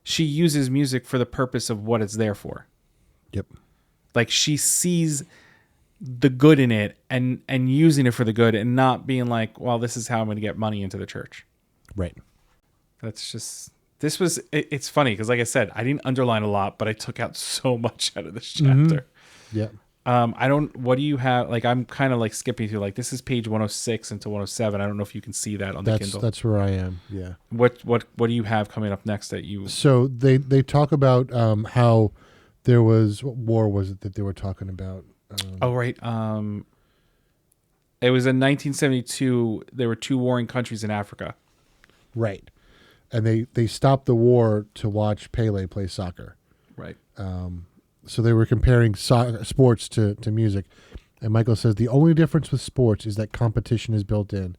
she uses music for the purpose of what it's there for. Yep. Like, she sees the good in it and using it for the good, and not being like, well, this is how I'm going to get money into the church. Right. That's just, it's funny because, like I said, I didn't underline a lot, but I took out so much out of this chapter. Yeah. What do you have? Like, I'm kind of like skipping through, like, this is page 106 into 107. I don't know if you can see that on the Kindle. That's where I am. Yeah. What do you have coming up next that you? So they talk about how there was, what war was it that they were talking about? Oh, right. It was in 1972. There were two warring countries in Africa. Right. And they stopped the war to watch Pele play soccer. Right. So they were comparing sports to music. And Michael says the only difference with sports is that competition is built in.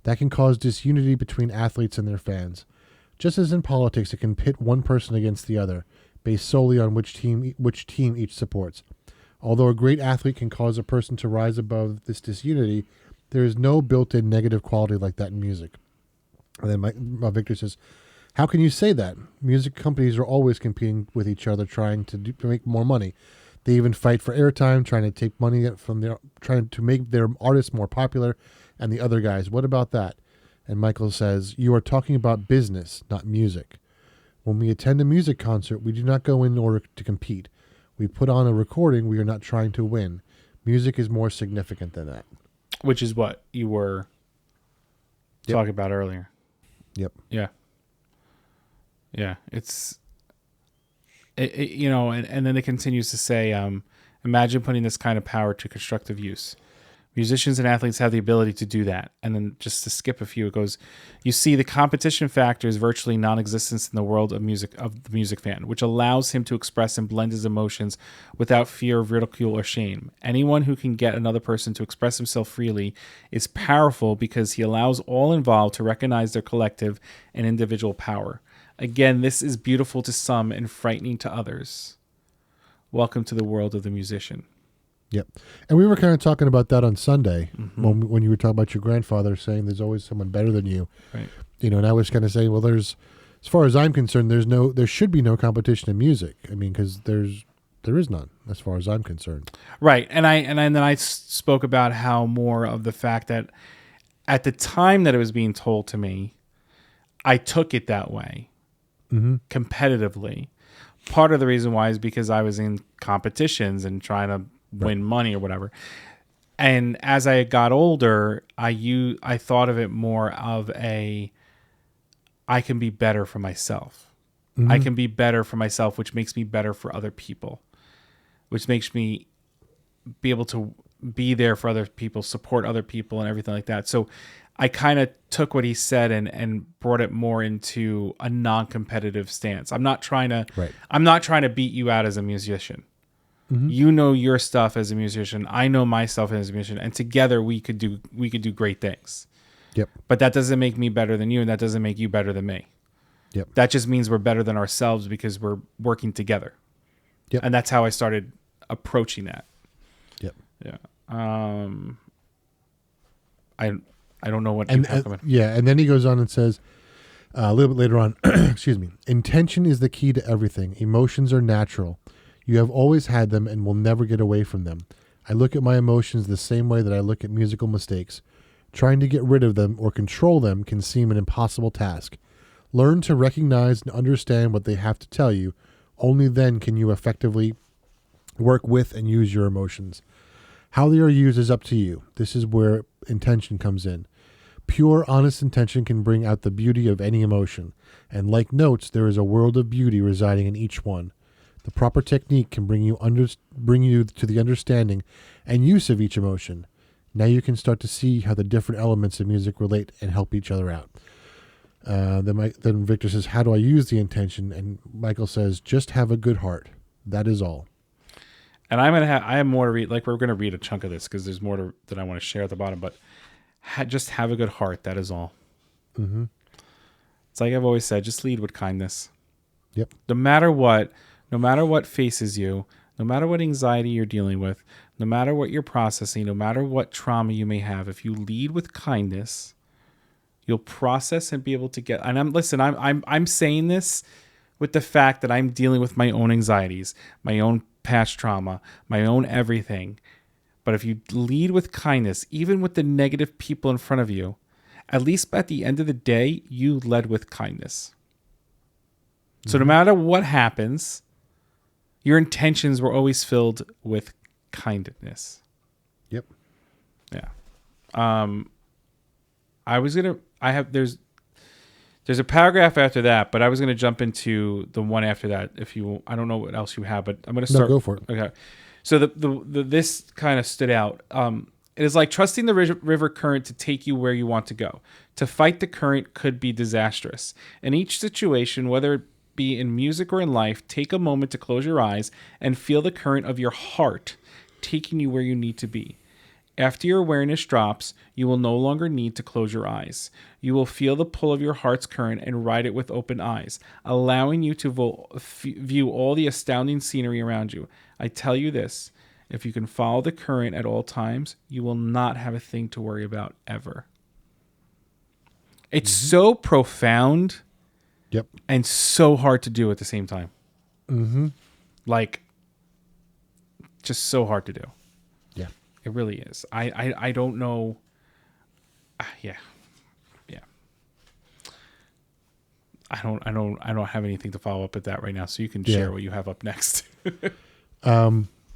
That can cause disunity between athletes and their fans. Just as in politics, it can pit one person against the other, based solely on which team each supports. Although a great athlete can cause a person to rise above this disunity, there is no built-in negative quality like that in music. And then Victor says, how can you say that? Music companies are always competing with each other, trying to make more money. They even fight for airtime, trying to take money trying to make their artists more popular, and the other guys. What about that? And Michael says, you are talking about business, not music. When we attend a music concert, we do not go in order to compete. We put on a recording. We are not trying to win. Music is more significant than that. Which is what you were talking about earlier. Yep. Yeah. Yeah. And then it continues to say, imagine putting this kind of power to constructive use. Musicians and athletes have the ability to do that. And then just to skip a few, it goes, you see, the competition factor is virtually non-existent in the world of the music fan, which allows him to express and blend his emotions without fear of ridicule or shame. Anyone who can get another person to express himself freely is powerful because he allows all involved to recognize their collective and individual power. Again, this is beautiful to some and frightening to others. Welcome to the world of the musician. Yep. And we were kind of talking about that on Sunday when you were talking about your grandfather saying there's always someone better than you. Right. And I was kind of saying, well, as far as I'm concerned, there should be no competition in music. I mean, because there is none as far as I'm concerned. Right. And then I spoke about how more of the fact that at the time that it was being told to me, I took it that way competitively. Part of the reason why is because I was in competitions and trying to win money or whatever. And as I got older, I thought of it more of I can be better for myself. I can be better for myself, which makes me better for other people, which makes me be able to be there for other people, support other people and everything like that. So I kind of took what he said and brought it more into a non-competitive stance. I'm not trying to beat you out as a musician. You know your stuff as a musician. I know my stuff as a musician, and together we could do great things. Yep. But that doesn't make me better than you, and that doesn't make you better than me. Yep. That just means we're better than ourselves because we're working together. Yep. And that's how I started approaching that. Yep. Yeah. I don't know what you're talking about. Yeah, and then he goes on and says a little bit later on, excuse me, intention is the key to everything. Emotions are natural. You have always had them and will never get away from them. I look at my emotions the same way that I look at musical mistakes. Trying to get rid of them or control them can seem an impossible task. Learn to recognize and understand what they have to tell you. Only then can you effectively work with and use your emotions. How they are used is up to you. This is where intention comes in. Pure, honest intention can bring out the beauty of any emotion. And like notes, there is a world of beauty residing in each one. The proper technique can bring you to the understanding and use of each emotion. Now you can start to see how the different elements of music relate and help each other out. Then Victor says, how do I use the intention? And Michael says, just have a good heart. That is all. And I have more to read. Like, we're going to read a chunk of this because there's more that I want to share at the bottom. But just have a good heart. That is all. Mm-hmm. It's like I've always said, just lead with kindness. Yep. No matter what faces you, no matter what anxiety you're dealing with, no matter what you're processing, no matter what trauma you may have, if you lead with kindness, you'll process and be able to get. And I'm saying this with the fact that I'm dealing with my own anxieties, my own past trauma, my own everything. But if you lead with kindness, even with the negative people in front of you, at least at the end of the day, you led with kindness. So no matter what happens, your intentions were always filled with kindness. Yep. Yeah. There's a paragraph after that, but I was gonna jump into the one after that. I don't know what else you have, but I'm gonna start. No, go for it. Okay. So this kind of stood out. It is like trusting the river current to take you where you want to go. To fight the current could be disastrous. In each situation, whether it be in music or in life, take a moment to close your eyes and feel the current of your heart taking you where you need to be. After your awareness drops, you will no longer need to close your eyes. You will feel the pull of your heart's current and ride it with open eyes, allowing you to view all the astounding scenery around you. I tell you this, if you can follow the current at all times, you will not have a thing to worry about ever. It's so profound and so hard to do at the same time. Like, just so hard to do. It really is. I don't know. Yeah. I don't have anything to follow up with that right now. So you can share what you have up next.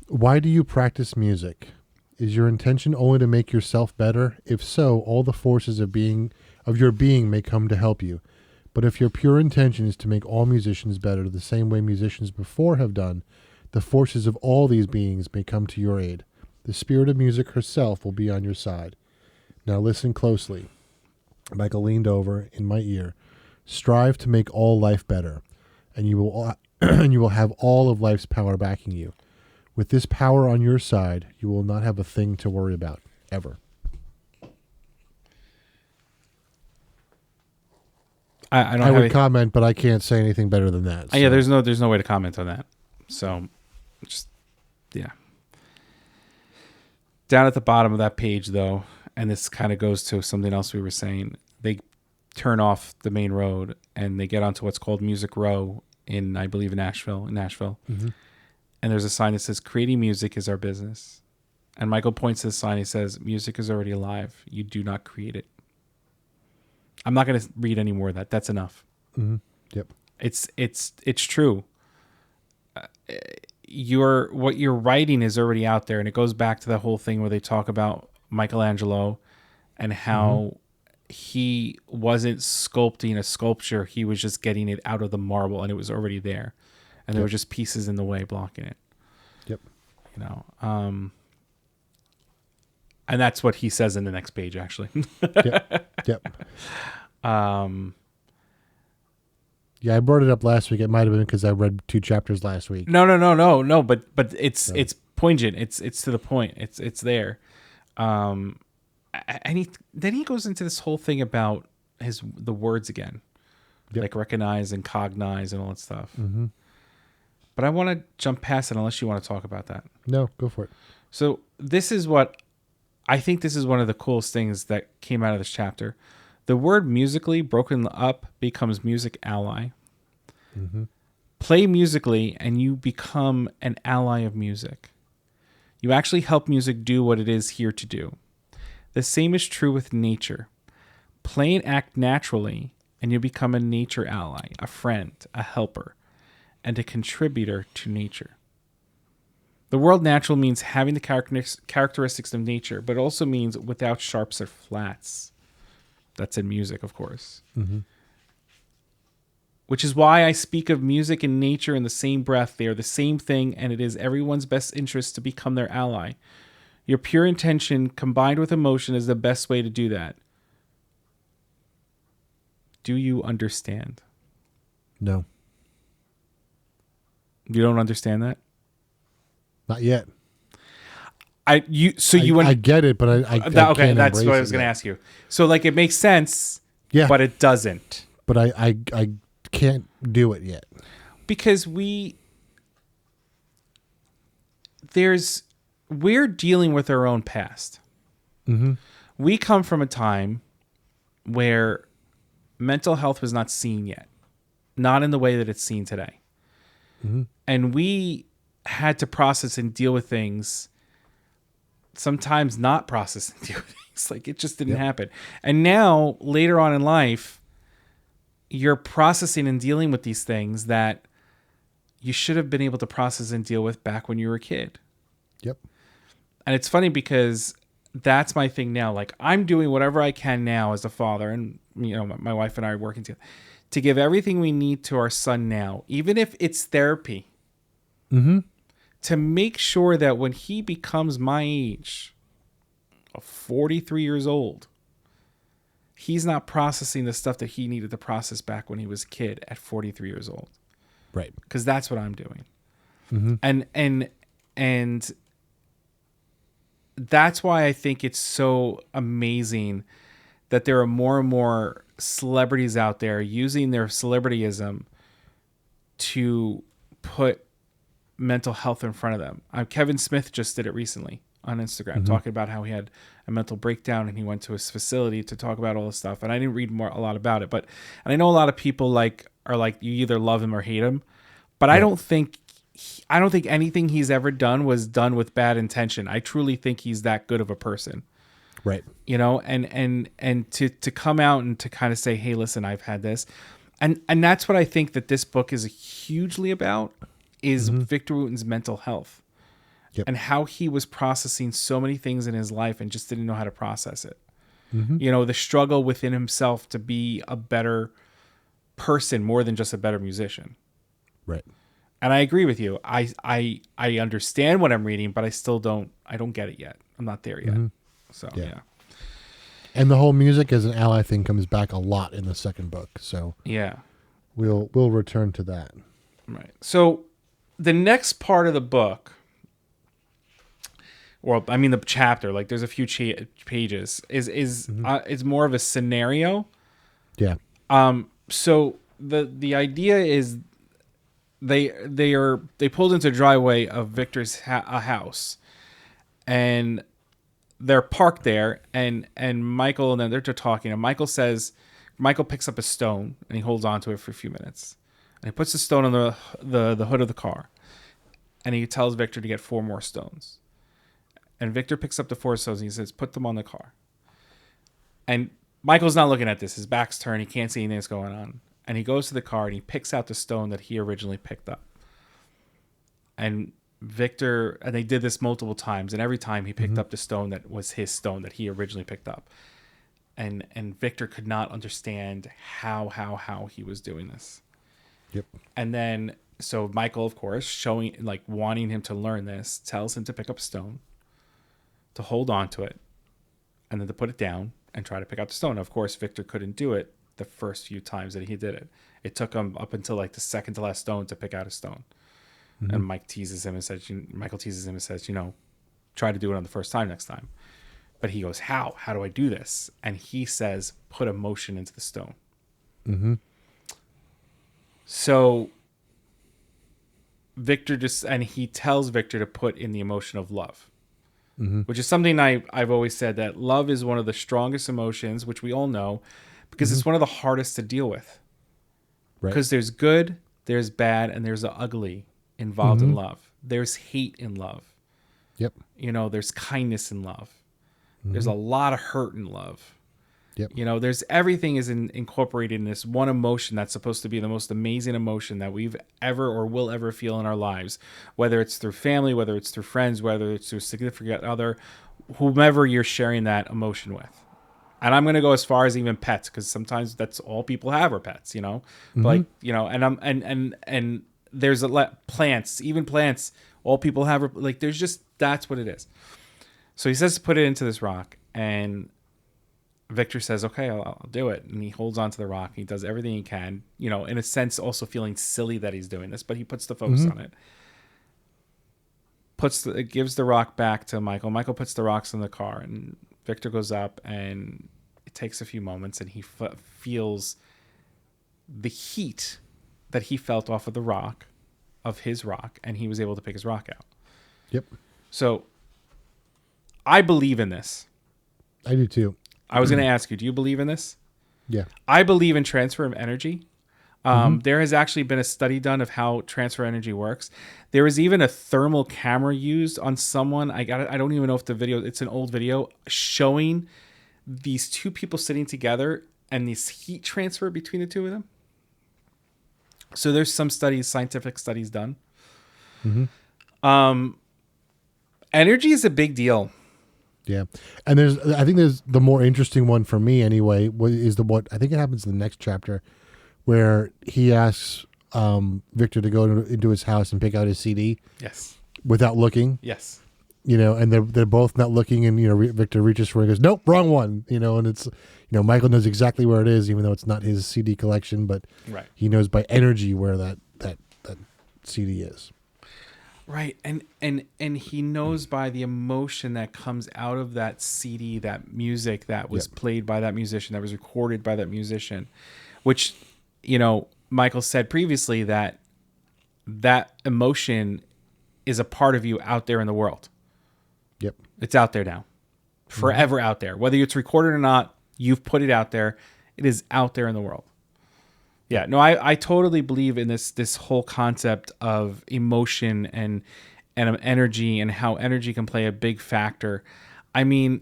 Why do you practice music? Is your intention only to make yourself better? If so, all the forces of your being may come to help you. But if your pure intention is to make all musicians better the same way musicians before have done, the forces of all these beings may come to your aid. The spirit of music herself will be on your side. Now listen closely. Michael leaned over in my ear. Strive to make all life better, and you will have all of life's power backing you. With this power on your side, you will not have a thing to worry about, ever. I would comment, but I can't say anything better than that. So. Yeah, there's no way to comment on that. So, just, yeah. Down at the bottom of that page, though, and this kind of goes to something else we were saying, they turn off the main road and they get onto what's called Music Row in, I believe, in Nashville. And there's a sign that says, creating music is our business. And Michael points to the sign. He says, music is already alive. You do not create it. I'm not going to read any more of that. That's enough. Yep. It's true. What you're writing is already out there, and it goes back to the whole thing where they talk about Michelangelo and how he wasn't sculpting a sculpture, he was just getting it out of the marble, and it was already there, and there were just pieces in the way blocking it. And that's what he says in the next page, actually. Yeah, I brought it up last week. It might have been because I read 2 chapters last week. No. But it's poignant. It's to the point. It's there. And then he goes into this whole thing about the words again, like recognize and cognize and all that stuff. But I want to jump past it unless you want to talk about that. No, go for it. So this is what I think. This is one of the coolest things that came out of this chapter. The word musically broken up becomes music ally. Play musically and you become an ally of music. You actually help music do what it is here to do. The same is true with nature. Play and act naturally and you become a nature ally, a friend, a helper, and a contributor to nature. The word natural means having the characteristics of nature, but also means without sharps or flats. That's in music, of course. Which is why I speak of music and nature in the same breath. They are the same thing, and it is everyone's best interest to become their ally. Your pure intention combined with emotion is the best way to do that. Do you understand? No. You don't understand that? Not yet. I get it, but I okay. Can't that's what I was going to ask you. So, like, it makes sense, but it doesn't. But I can't do it yet because we're dealing with our own past. We come from a time where mental health was not seen yet, not in the way that it's seen today, and we had to process and deal with things. Sometimes not process and deal with things. Like, it just didn't happen. And now, later on in life, you're processing and dealing with these things that you should have been able to process and deal with back when you were a kid. And it's funny because that's my thing now. Like, I'm doing whatever I can now as a father, and my wife and I are working together to give everything we need to our son now, even if it's therapy. To make sure that when he becomes my age 43 years old. He's not processing the stuff that he needed to process back when he was a kid at 43 years old. Right. Because that's what I'm doing. Mm-hmm. And that's why I think it's so amazing that there are more and more celebrities out there using their celebrityism to put mental health in front of them. Kevin Smith just did it recently on Instagram, talking about how he had a mental breakdown and he went to his facility to talk about all this stuff. And I didn't read a lot about it, and I know a lot of people are like, you either love him or hate him, but right. I don't think anything he's ever done was done with bad intention. I truly think he's that good of a person. Right. You know, and to come out and to kind of say, hey, listen, I've had this. And that's what I think that this book is hugely about, is Victor Wooten's mental health. Yep. And how he was processing so many things in his life and just didn't know how to process it. Mm-hmm. You know, the struggle within himself to be a better person more than just a better musician. Right. And I agree with you. I understand what I'm reading, but I don't get it yet. I'm not there yet. Mm-hmm. So, yeah. And the whole music as an ally thing comes back a lot in the second book. So, yeah. We'll return to that. Right. So, the next part of the book, or I mean the chapter, like there's a few pages, is more of a scenario. Yeah. So the idea is they pulled into the driveway of Victor's house, and they're parked there, and Michael and then they're talking, and Michael picks up a stone and he holds onto it for a few minutes, and he puts the stone on the hood of the car, and he tells Victor to get 4 more stones. And Victor picks up the 4 stones and he says, put them on the car. And Michael's not looking at this. His back's turned. He can't see anything that's going on. And he goes to the car and he picks out the stone that he originally picked up. And Victor, and they did this multiple times. And every time he picked up the stone that was his stone that he originally picked up. And Victor could not understand how he was doing this. Yep. And then, so Michael, of course, wanting him to learn this, tells him to pick up a stone, to hold on to it, and then to put it down and try to pick out the stone. Of course, Victor couldn't do it the first few times that he did it. It took him up until like the second to last stone to pick out a stone. Mm-hmm. And Michael teases him and says, try to do it on the first time next time. But he goes, how? How do I do this? And he says, put emotion into the stone. Mm-hmm. So he tells Victor to put in the emotion of love. Mm-hmm. Which is something I've always said, that love is one of the strongest emotions, which we all know, because it's one of the hardest to deal with. Right. Because there's good, there's bad, and there's the ugly involved in love. There's hate in love. Yep. There's kindness in love. There's a lot of hurt in love. Yep. There's everything is incorporated in this one emotion that's supposed to be the most amazing emotion that we've ever or will ever feel in our lives, whether it's through family, whether it's through friends, whether it's through a significant other, whomever you're sharing that emotion with. And I'm going to go as far as even pets, because sometimes that's all people have are pets, like, and there's plants, even plants, all people have are, like, there's just, that's what it is. So he says to put it into this rock, and Victor says, okay, I'll do it. And he holds onto the rock. He does everything he can, in a sense, also feeling silly that he's doing this, but he puts the focus on it. Gives the rock back to Michael. Michael puts the rocks in the car, and Victor goes up, and it takes a few moments, and he feels the heat that he felt off of the rock, of his rock, and he was able to pick his rock out. Yep. So I believe in this. I do too. I was going to ask you, do you believe in this? Yeah. I believe in transfer of energy. There has actually been a study done of how transfer energy works. There was even a thermal camera used on someone. I don't even know if the video, it's an old video, showing these two people sitting together and this heat transfer between the two of them. So there's some scientific studies done. Energy is a big deal. Yeah. And I think there's the more interesting one for me anyway, is what I think it happens in the next chapter, where he asks Victor to go into his house and pick out his CD. Yes. Without looking. Yes. and they're both not looking, and Victor reaches for it and goes, nope, wrong one, and it's Michael knows exactly where it is, even though it's not his CD collection, but Right. he knows by energy where that CD is. Right. And he knows by the emotion that comes out of that CD, that music that was played by that musician, that was recorded by that musician, which, Michael said previously that emotion is a part of you out there in the world. Yep. It's out there now. Forever out there. Whether it's recorded or not, you've put it out there. It is out there in the world. Yeah, no, I totally believe in this whole concept of emotion and energy, and how energy can play a big factor. I mean,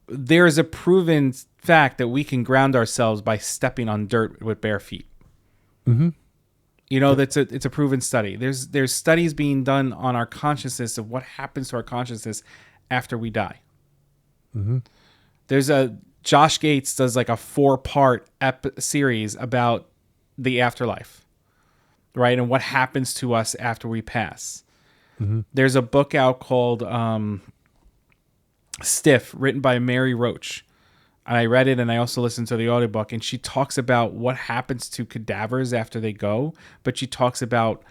there's a proven fact that we can ground ourselves by stepping on dirt with bare feet. Mm-hmm. It's a proven study. There's studies being done on our consciousness of what happens to our consciousness after we die. Mm-hmm. There's Josh Gates does like a 4-part series about the afterlife, right? And what happens to us after we pass. Mm-hmm. There's a book out called Stiff, written by Mary Roach. And I read it, and I also listened to the audiobook, and she talks about what happens to cadavers after they go, but she talks about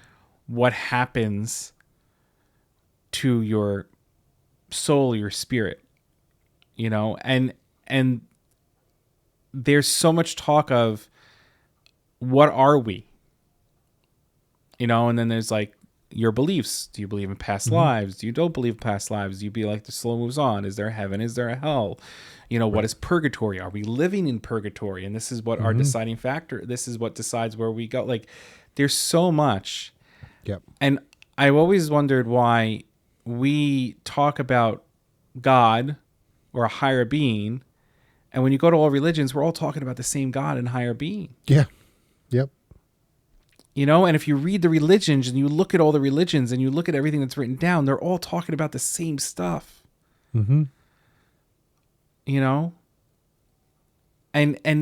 what happens to your soul, your spirit, and there's so much talk of what are we, and then there's like your beliefs. Do you believe in past lives? Do you don't believe in past lives? Do you be like the soul moves on? Is there a heaven? Is there a hell? What is purgatory? Are we living in purgatory? And this is what our deciding factor. This is what decides where we go. Like, there's so much. Yep. And I've always wondered why we talk about God or a higher being, and when you go to all religions, we're all talking about the same God and higher being. Yeah. Yep. And if you read the religions and you look at all the religions and you look at everything that's written down, they're all talking about the same stuff. Mm-hmm. And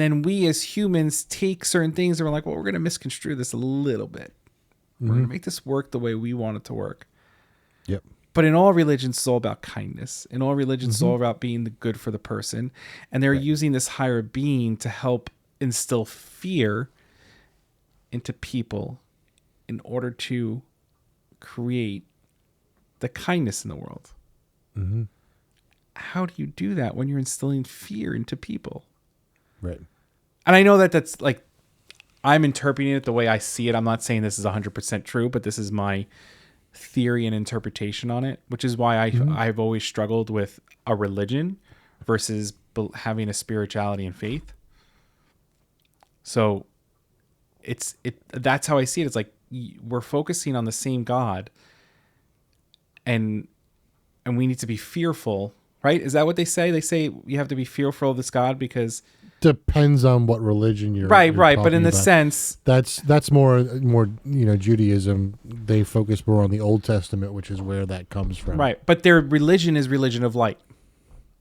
then we as humans take certain things and we're like, well, we're going to misconstrue this a little bit. We're going to make this work the way we want it to work. Yep. But in all religions, it's all about kindness. In all religions, it's all about being the good for the person. And they're using this higher being to help instill fear into people in order to create the kindness in the world. Mm-hmm. How do you do that when you're instilling fear into people? Right. And I know that that's like, I'm interpreting it the way I see it. I'm not saying this is 100% true, but this is my theory and interpretation on it, which is why I've always struggled with a religion versus having a spirituality and faith. So that's how I see it. It's like we're focusing on the same God, and we need to be fearful, right? Is that what they say? They say you have to be fearful of this God because depends on what religion you're right. But in the about. sense that's more Judaism. They focus more on the Old Testament, which is where that comes from. Right. But their religion is religion of light.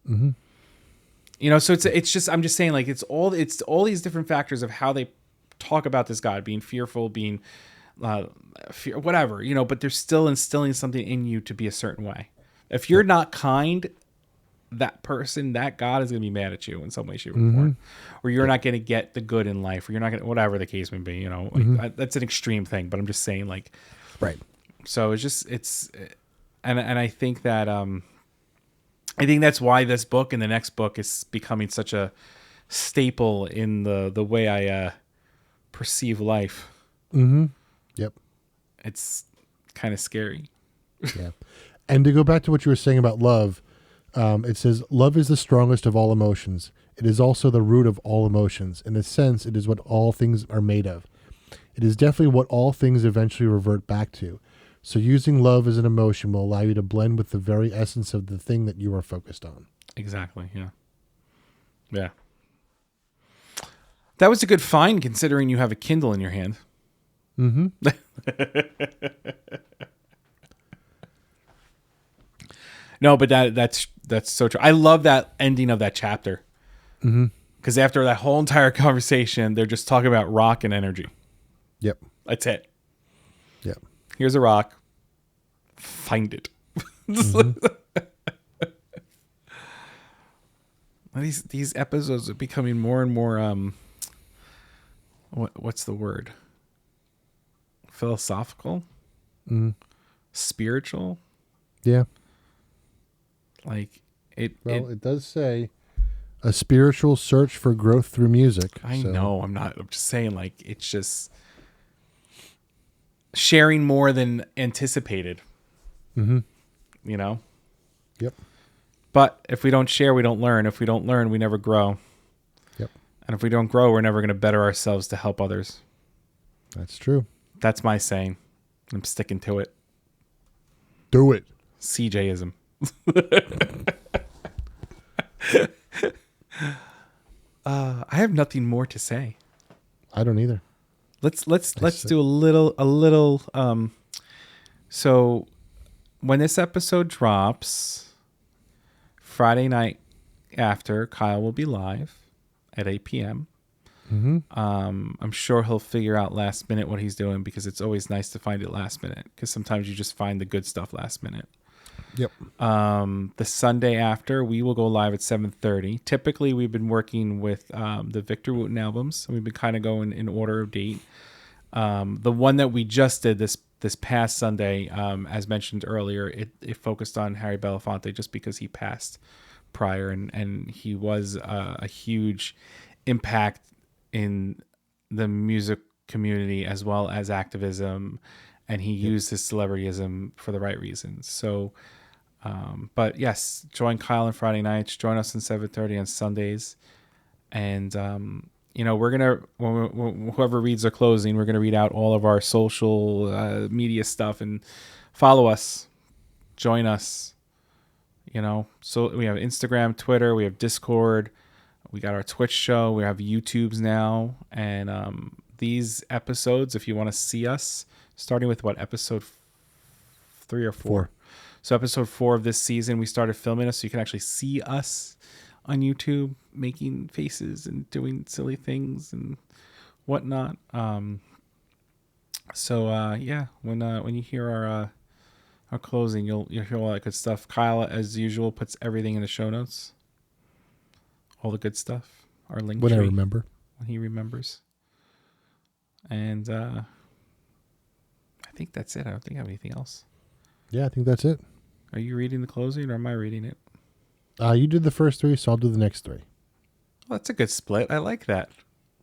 Mm-hmm. So it's just, I'm just saying, like, it's all these different factors of how they talk about this God, being fearful, being whatever, but they're still instilling something in you to be a certain way. If you're not kind, that person, that God is going to be mad at you in some way, shape, or form, or you're not going to get the good in life, or you're not going to, whatever the case may be, that's an extreme thing, but I'm just saying, like, right. So and I think that, I think that's why this book and the next book is becoming such a staple in the way I perceive life. Mm-hmm. Yep. It's kind of scary. Yeah. And to go back to what you were saying about love, it says, love is the strongest of all emotions. It is also the root of all emotions. In a sense, it is what all things are made of. It is definitely what all things eventually revert back to. So using love as an emotion will allow you to blend with the very essence of the thing that you are focused on. Exactly. Yeah. Yeah. That was a good find considering you have a Kindle in your hand. Mm-hmm. No, but that's so true. I love that ending of that chapter. Mm-hmm. Because after that whole entire conversation, they're just talking about rock and energy. Yep. That's it. Yep. Here's a rock. Find it. These episodes are becoming more and more what's the word? Philosophical? Spiritual? Yeah. Like it does say a spiritual search for growth through music. I know. I'm just saying, like, it's just sharing more than anticipated. You know? Yep. But if we don't share, we don't learn. If we don't learn, we never grow. Yep. And if we don't grow, we're never going to better ourselves to help others. That's true. That's my saying. I'm sticking to it. Do it. CJism. I have nothing more to say. I don't either. Let's do a little so when this episode drops Friday night after, Kyle will be live at 8 p.m. I'm sure he'll figure out last minute what he's doing, because it's always nice to find it last minute, because sometimes you just find the good stuff last minute. Yep. The Sunday after, we will go live at 7:30. Typically, we've been working with the Victor Wooten albums, and we've been kind of going in order of date. The one that we just did this past Sunday, as mentioned earlier, it focused on Harry Belafonte, just because he passed prior, and he was a huge impact in the music community as well as activism, and he used his celebrityism for the right reasons. So, but yes, join Kyle on Friday nights, join us on 7:30 on Sundays, and we're gonna, whoever reads our closing, we're gonna read out all of our social media stuff, and follow us, join us. So we have Instagram, Twitter, we have Discord, we got our Twitch show, we have YouTubes now, and these episodes, if you want to see us, starting with episode 3 or 4. So episode 4 of this season, we started filming us, so you can actually see us on YouTube making faces and doing silly things and whatnot. Yeah, when you hear our closing, you'll hear all that good stuff. Kyle, as usual, puts everything in the show notes. All the good stuff. Our link when tree, I remember. when he remembers. And I think that's it. I don't think I have anything else. Yeah, I think that's it. Are you reading the closing, or am I reading it? You did the first 3, so I'll do the next 3. Well, that's a good split. I like that.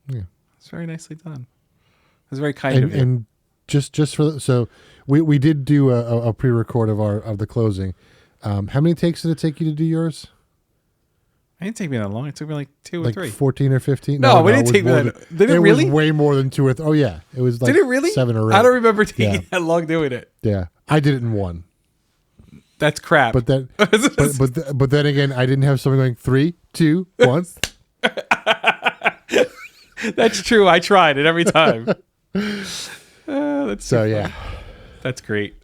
Yeah, it's very nicely done. It's very kind of you. And just for so we did do a pre-record of the closing. How many takes did it take you to do yours? It didn't take me that long. It took me like 2 or Like 3. 14 or 15? No, it didn't take me that. Did it really? Was way more than 2 or 3. Oh yeah, it was like did it really? 7 or 8. I don't remember taking that long doing it. Yeah, I did it in 1. That's crap. But then, but then again, I didn't have something going 3, 2, 1. That's true. I tried it every time. That's so yeah, that's great.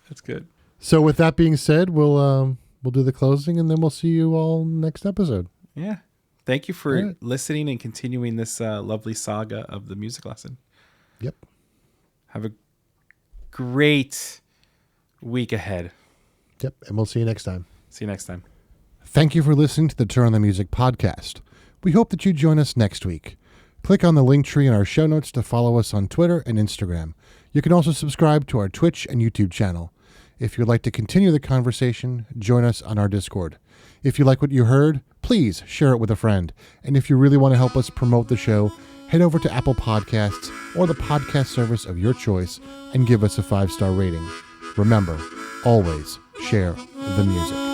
That's good. So with that being said, we'll do the closing, and then we'll see you all next episode. Yeah. Thank you for listening and continuing this lovely saga of the music lesson. Yep. Have a great week ahead. Yep. And we'll see you next time. See you next time. Thank you for listening to the Turn on the Music podcast. We hope that you join us next week. Click on the link tree in our show notes to follow us on Twitter and Instagram. You can also subscribe to our Twitch and YouTube channel. If you'd like to continue the conversation, join us on our Discord. If you like what you heard, please share it with a friend. And if you really want to help us promote the show, head over to Apple Podcasts or the podcast service of your choice and give us a 5-star rating. Remember, always share the music.